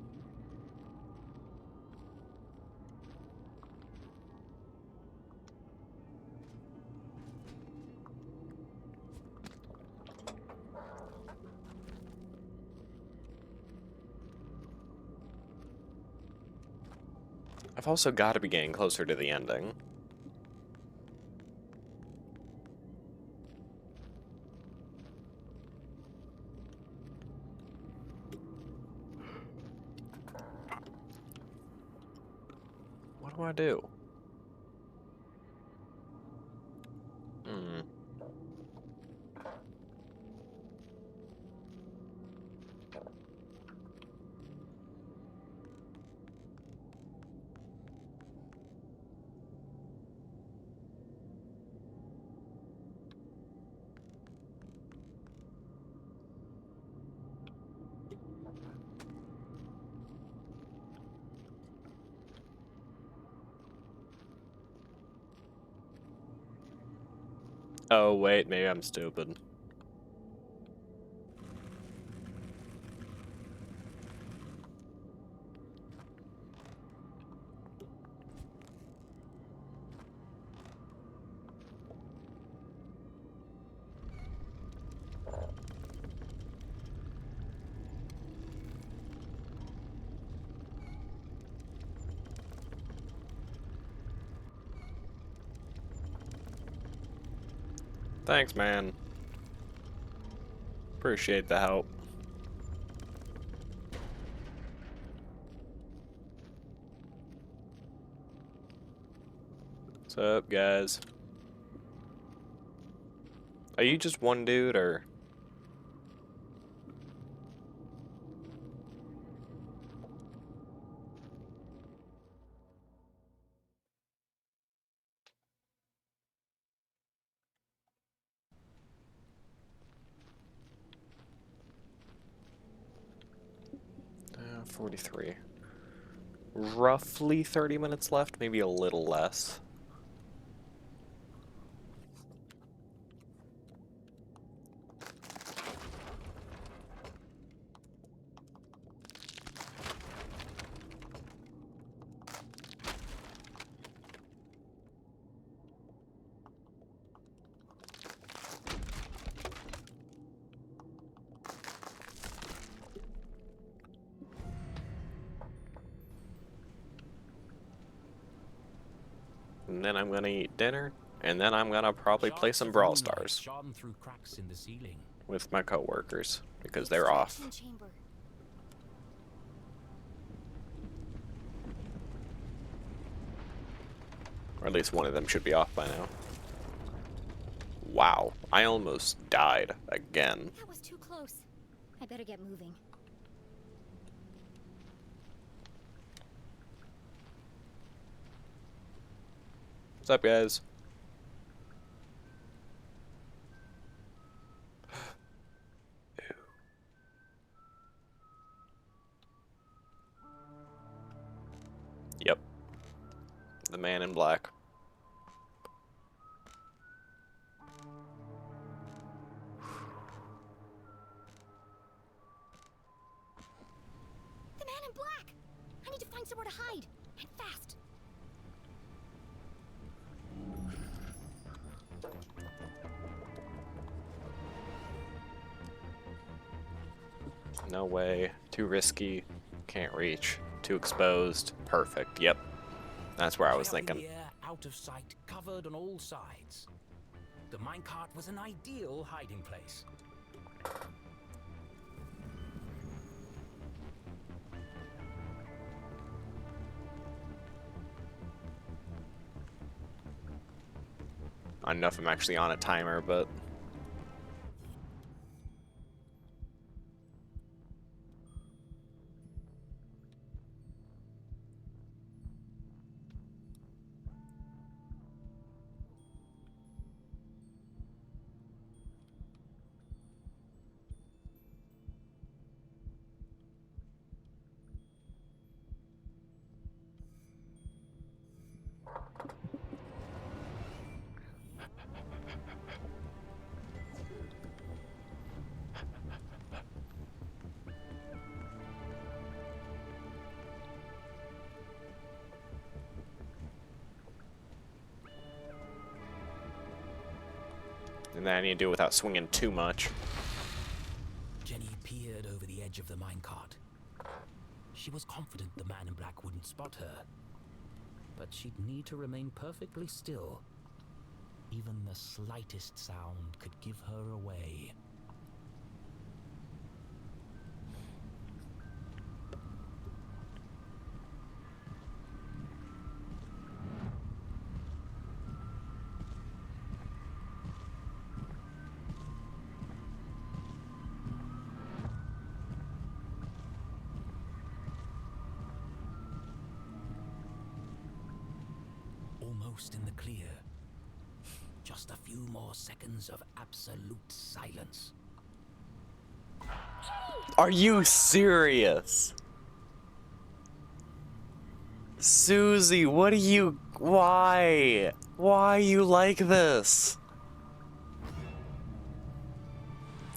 I've also got to be getting closer to the ending. What do I do? Hmm. Oh, wait, maybe I'm stupid. Thanks, man. Appreciate the help. What's up, guys? Are you just one dude, or? 43. Roughly 30 minutes left, maybe a little less. And then I'm gonna eat dinner, and then I'm gonna probably play some Brawl Stars Shone through cracks in the ceiling. with my coworkers because The they're off. extraction chamber. Or at least one of them should be off by now. Wow, I almost died again. That was too close. I better get moving. What's up, guys? Yep. The man in black. The man in black! I need to find somewhere to hide. And fast. No way. Too risky. Can't reach. Too exposed. Perfect. Yep. That's where I was High up in thinking. the air, out of sight, covered on all sides. The minecart was an ideal hiding place. I don't know if I'm actually on a timer, but and then I need to do it without swinging too much. Jenny peered over the edge of the minecart. She was confident the man in black wouldn't spot her. But she'd need to remain perfectly still. Even the slightest sound could give her away. Almost in the clear. Just a few more seconds of absolute silence. Are you serious? Susie, what are you... Why? Why are you like this?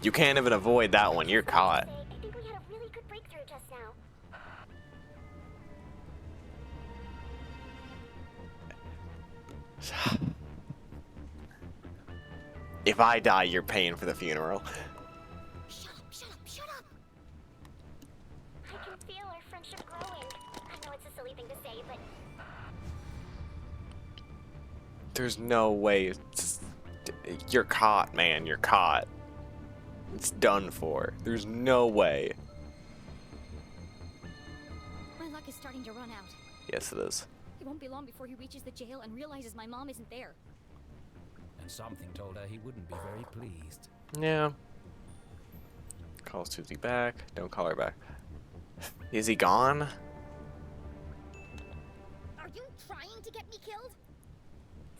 You can't even avoid that one. You're caught. I think we had a really good breakthrough just now. If I die, you're paying for the funeral. Shut up, shut up, shut up! I can feel our friendship growing. I know it's a silly thing to say, but There's no way. You're caught, man. You're caught. It's done for. There's no way. My luck is starting to run out. Yes, it is. It won't be long before he reaches the jail and realizes my mom isn't there. And something told her he wouldn't be very pleased. Yeah. Call Susie back. Don't call her back. Is he gone? Are you trying to get me killed?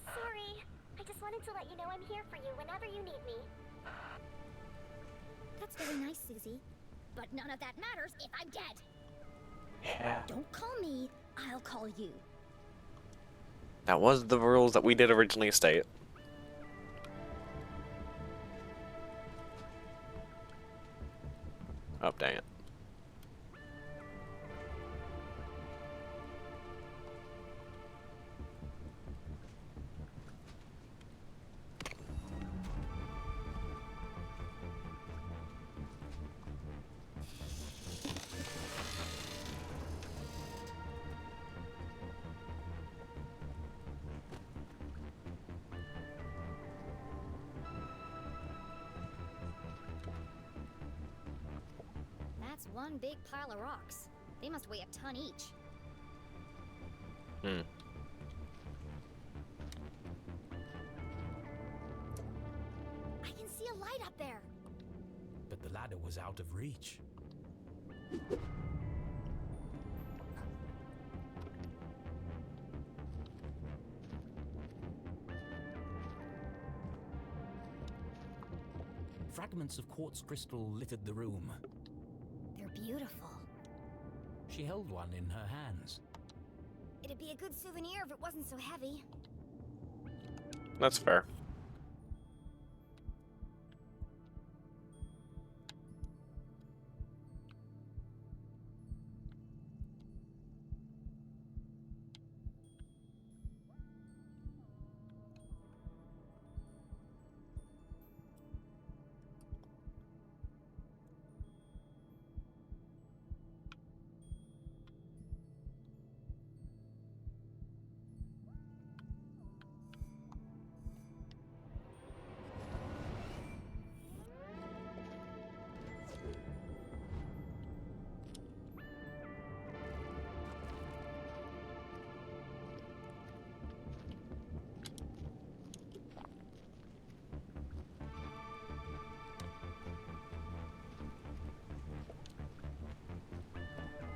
sorry. I just wanted to let you know I'm here for you whenever you need me. That's very nice, Susie. But none of that matters if I'm dead. Yeah. Don't call me, I'll call you. That was the rules that we did originally state. Oh, dang it. That's one big pile of rocks. They must weigh a ton each. Hmm. I can see a light up there. But the ladder was out of reach. Fragments of quartz crystal littered the room. They're beautiful. She held one in her hands. It'd be a good souvenir if it wasn't so heavy. That's fair.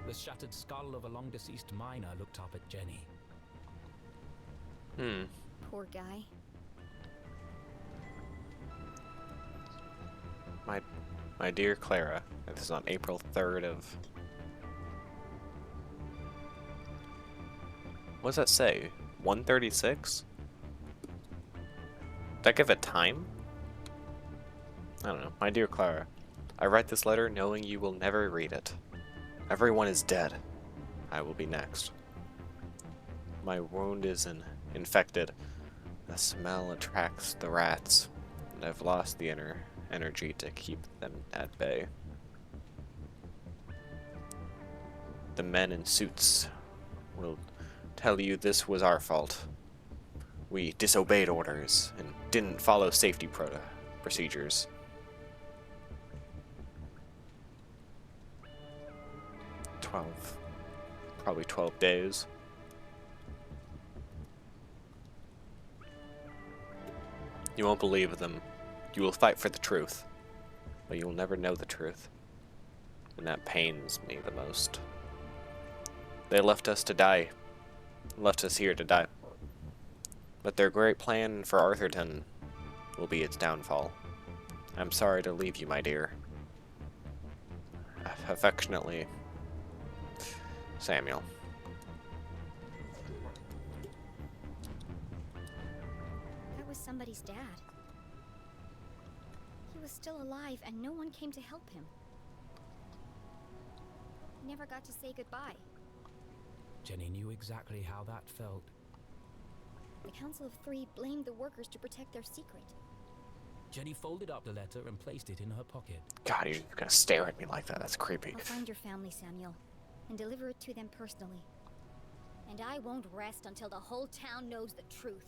The shattered skull of a long-deceased miner looked up at Jenny. Hmm. Poor guy. My dear Clara, this is on April 3rd of... What does that say? 1:36? Did that give a time? I don't know. My dear Clara, I write this letter knowing you will never read it. Everyone is dead. I will be next. My wound is infected. The smell attracts the rats, and I've lost the inner energy to keep them at bay. The men in suits will tell you this was our fault. We disobeyed orders and didn't follow safety procedures. Probably 12 days. You won't believe them. You will fight for the truth, but you will never know the truth. And that pains me the most. They left us to die. Left us here to die. But their great plan for Arthurton will be its downfall. I'm sorry to leave you, my dear. Affectionately, Samuel. That was somebody's dad. He was still alive and no one came to help him. He never got to say goodbye. Jenny knew exactly how that felt. The Council of Three blamed the workers to protect their secret. Jenny folded up the letter and placed it in her pocket. God, you're gonna stare at me like that. That's creepy. I'll find your family, Samuel, and deliver it to them personally. And I won't rest until the whole town knows the truth.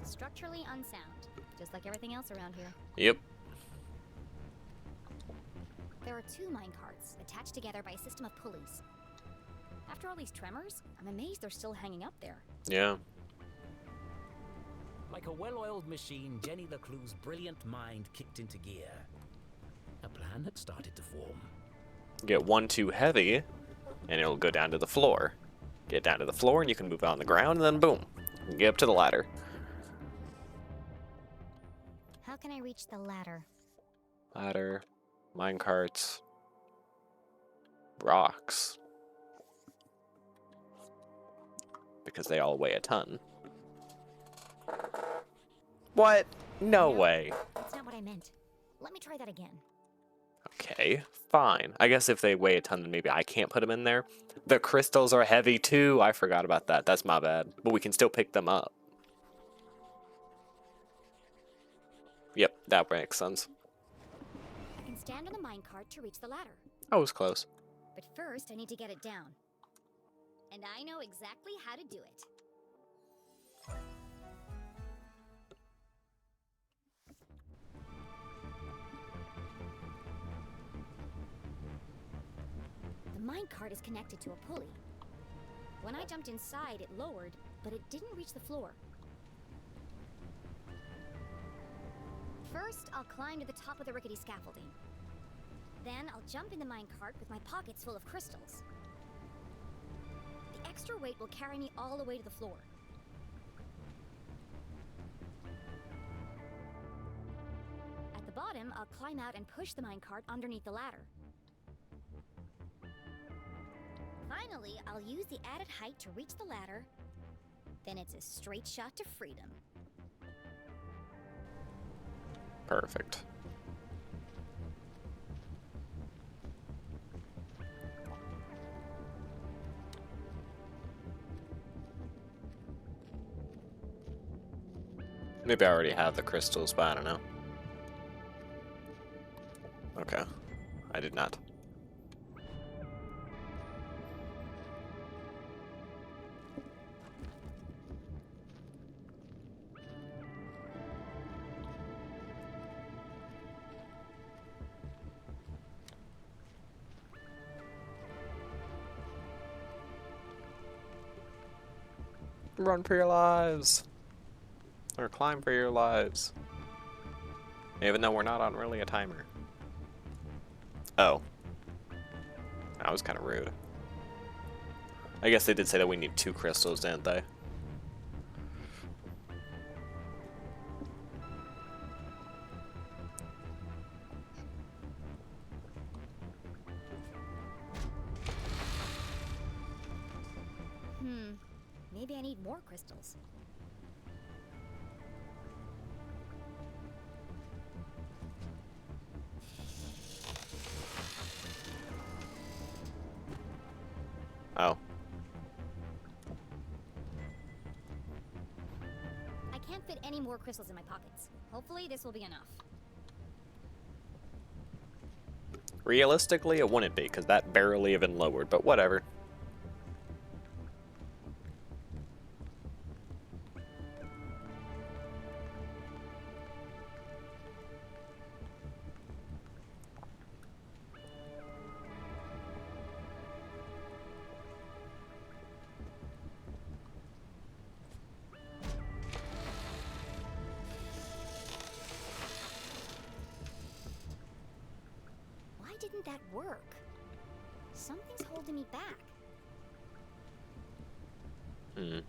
Structurally unsound, just like everything else around here. Yep. There are 2 minecarts attached together by a system of pulleys. After all these tremors, I'm amazed they're still hanging up there. Yeah. Like a well-oiled machine, Jenny LeClue's brilliant mind kicked into gear. A plan had started to form. Get one too heavy, and it'll go down to the floor. Get down to the floor, and you can move it on the ground, and then boom, you can get up to the ladder. How can I reach the ladder? Ladder, minecarts, rocks. Because they all weigh a ton. What? No way. That's not what I meant. Let me try that again. Okay, fine. I guess if they weigh a ton, then maybe I can't put them in there. The crystals are heavy too. I forgot about that. That's my bad. But we can still pick them up. Yep, that makes sense. I can stand on the minecart to reach the ladder. I was close. But first, I need to get it down. And I know exactly how to do it. The minecart is connected to a pulley. When I jumped inside, it lowered, but it didn't reach the floor. First, I'll climb to the top of the rickety scaffolding. Then I'll jump in the minecart with my pockets full of crystals. The extra weight will carry me all the way to the floor. At the bottom, I'll climb out and push the minecart underneath the ladder. Finally, I'll use the added height to reach the ladder. Then it's a straight shot to freedom. Perfect. Maybe I already have the crystals, but I don't know. Okay. I did not. Run for your lives. Or climb for your lives. Even though we're not on really a timer. Oh. That was kind of rude. I guess they did say that we need 2 crystals, didn't they? Maybe I need more crystals. Oh. I can't fit any more crystals in my pockets. Hopefully this will be enough. Realistically, it wouldn't be, because that barely even lowered, but whatever. Why didn't that work? Something's holding me back. Hmm.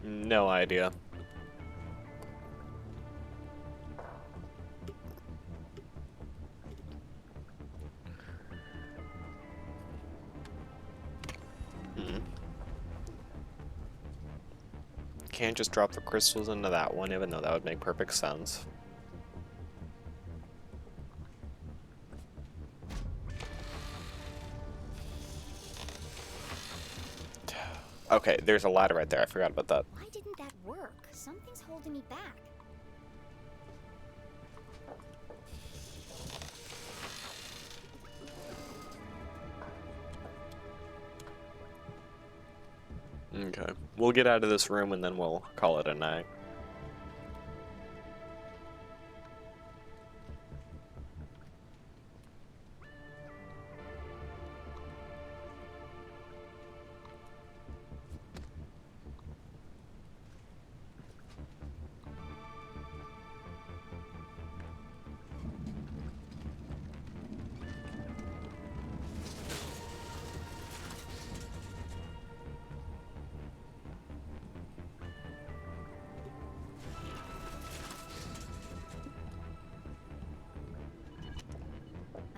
No idea. Can't just drop the crystals into that one, even though that would make perfect sense. Okay, there's a ladder right there. I forgot about that. Why didn't that work? Something's holding me back. Okay. We'll get out of this room and then we'll call it a night.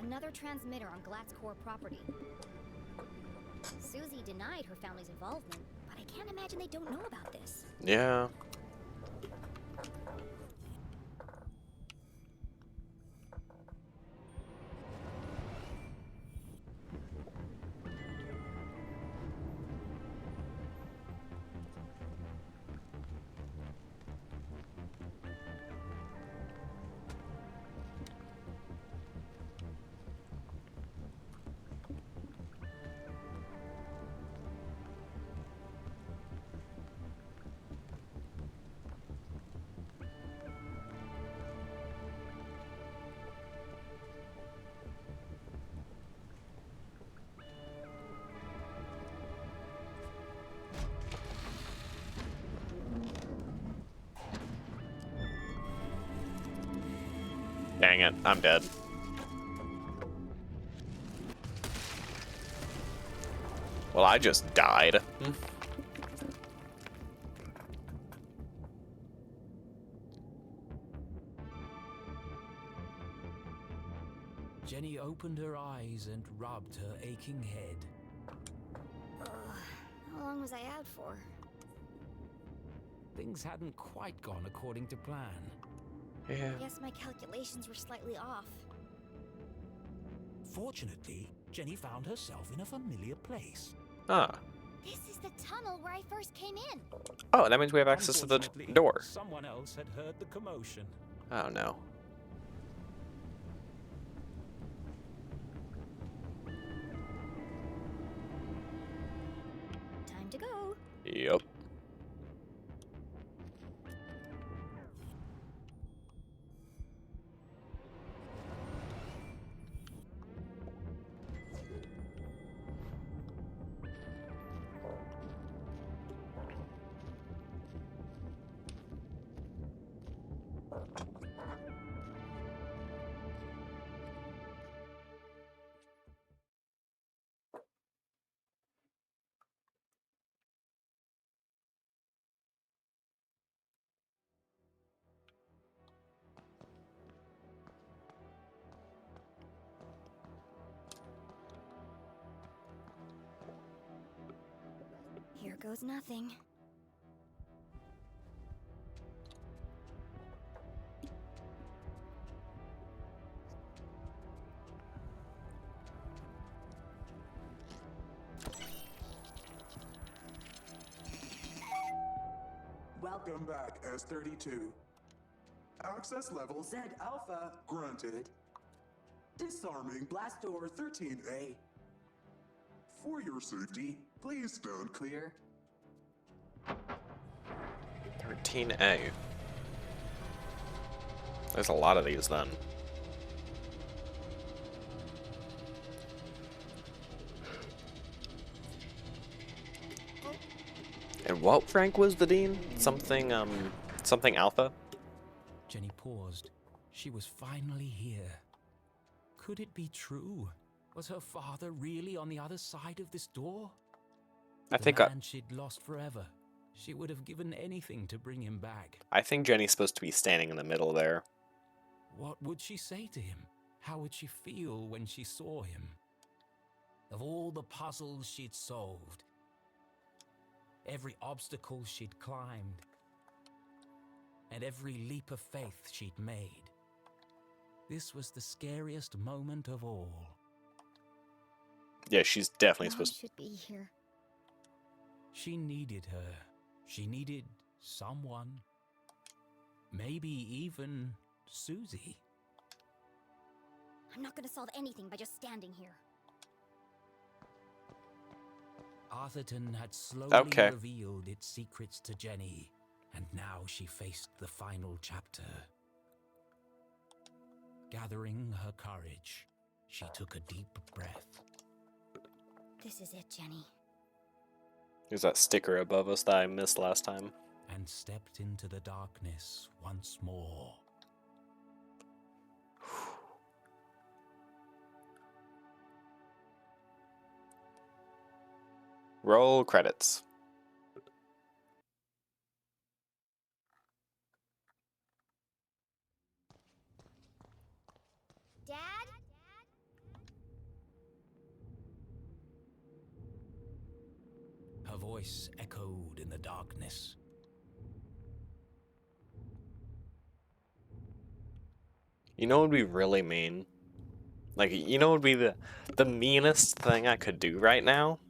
Another transmitter on Glatt's core property. Susie denied her family's involvement, but I can't imagine they don't know about this. Yeah. Dang it, I'm dead. Well, I just died. Jenny opened her eyes and rubbed her aching head. How long was I out for? Things hadn't quite gone according to plan. Yeah. I guess my calculations were slightly off. Fortunately, Jenny found herself in a familiar place. Ah. This is the tunnel where I first came in. Oh, that means we have access to the Unfortunately, door. Someone else had heard the commotion. Oh no. Time to go. Yep. Here goes nothing. Welcome back, S32. Access level Z Alpha granted. Disarming blast door 13A. For your safety, please stand clear. 13A. There's a lot of these then. And what rank was the dean? Something alpha? Jenny paused. She was finally here. Could it be true? Was her father really on the other side of this door? I The think man she'd lost forever. She would have given anything to bring him back. I think Jenny's supposed to be standing in the middle there. What would she say to him? How would she feel when she saw him? Of all the puzzles she'd solved, every obstacle she'd climbed, and every leap of faith she'd made, this was the scariest moment of all. Yeah, she's definitely Mom supposed to. should be here. She needed her. She needed someone. Maybe even Susie. I'm not gonna solve anything by just standing here. Arthurton had slowly Okay. revealed its secrets to Jenny, and now she faced the final chapter. Gathering her courage, she took a deep breath. This is it, Jenny. There's that sticker above us that I missed last time. And stepped into the darkness once more. Roll credits. Dad? Her voice echoed in the darkness. You know what would be really mean? Like, you know what would be the meanest thing I could do right now?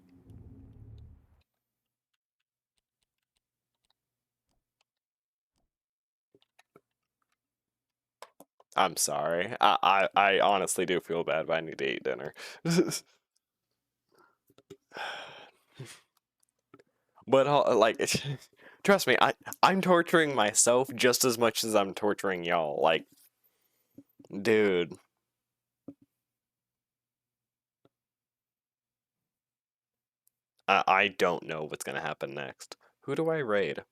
I'm sorry. I honestly do feel bad, but I need to eat dinner. But like, trust me, I'm torturing myself just as much as I'm torturing y'all. Like, dude. I don't know what's gonna happen next. Who do I raid?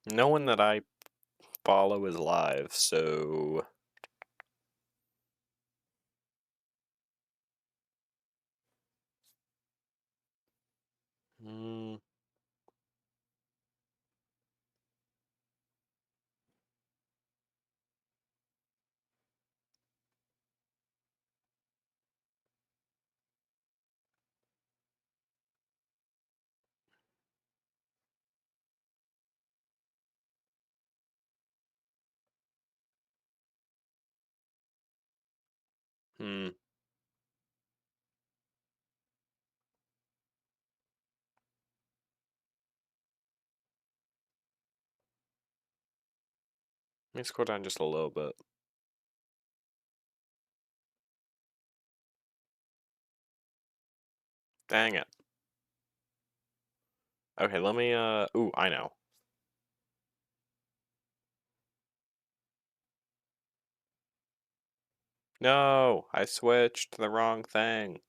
No one that I follow is live, so... Hmm. Hmm. Let me scroll down just a little bit. Dang it. Okay, let me, ooh, I know. No, I switched to the wrong thing.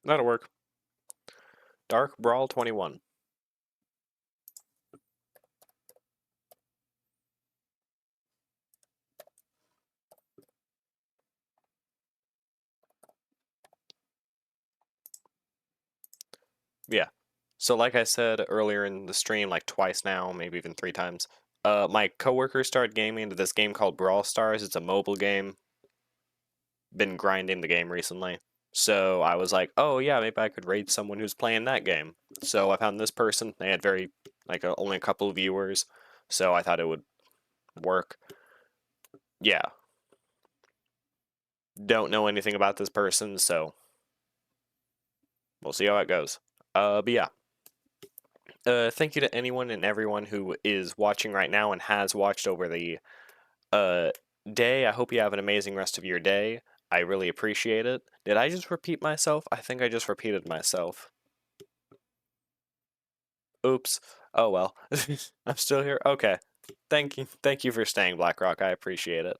That'll work. Dark Brawl 21. Yeah. So like I said earlier in the stream, like twice now, maybe even 3 times, my coworker started gaming into this game called Brawl Stars. It's a mobile game. Been grinding the game recently. So I was like, oh yeah, maybe I could raid someone who's playing that game. So I found this person. They had only a couple of viewers. So I thought it would work. Yeah. Don't know anything about this person, so we'll see how it goes. But yeah. Thank you to anyone and everyone who is watching right now and has watched over the day. I hope you have an amazing rest of your day. I really appreciate it. Did I just repeat myself? I think I just repeated myself. Oops. Oh well. I'm still here. Okay. Thank you for staying, BlackRock. I appreciate it.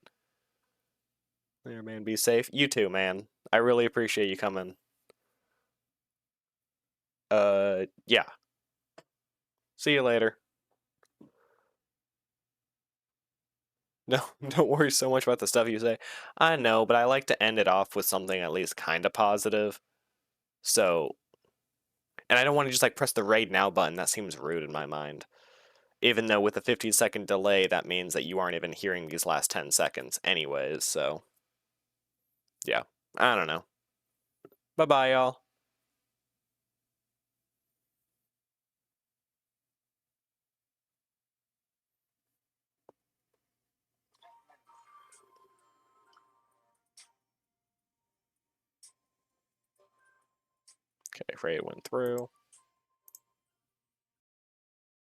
There, man. Be safe. You too, man. I really appreciate you coming. Yeah. See you later. No, don't worry so much about the stuff you say. I know, but I like to end it off with something at least kind of positive. So, and I don't want to just like press the raid now button. That seems rude in my mind. Even though with a 15-second delay, that means that you aren't even hearing these last 10 seconds anyways, so. Yeah, I don't know. Bye-bye, y'all. Okay, raid went through.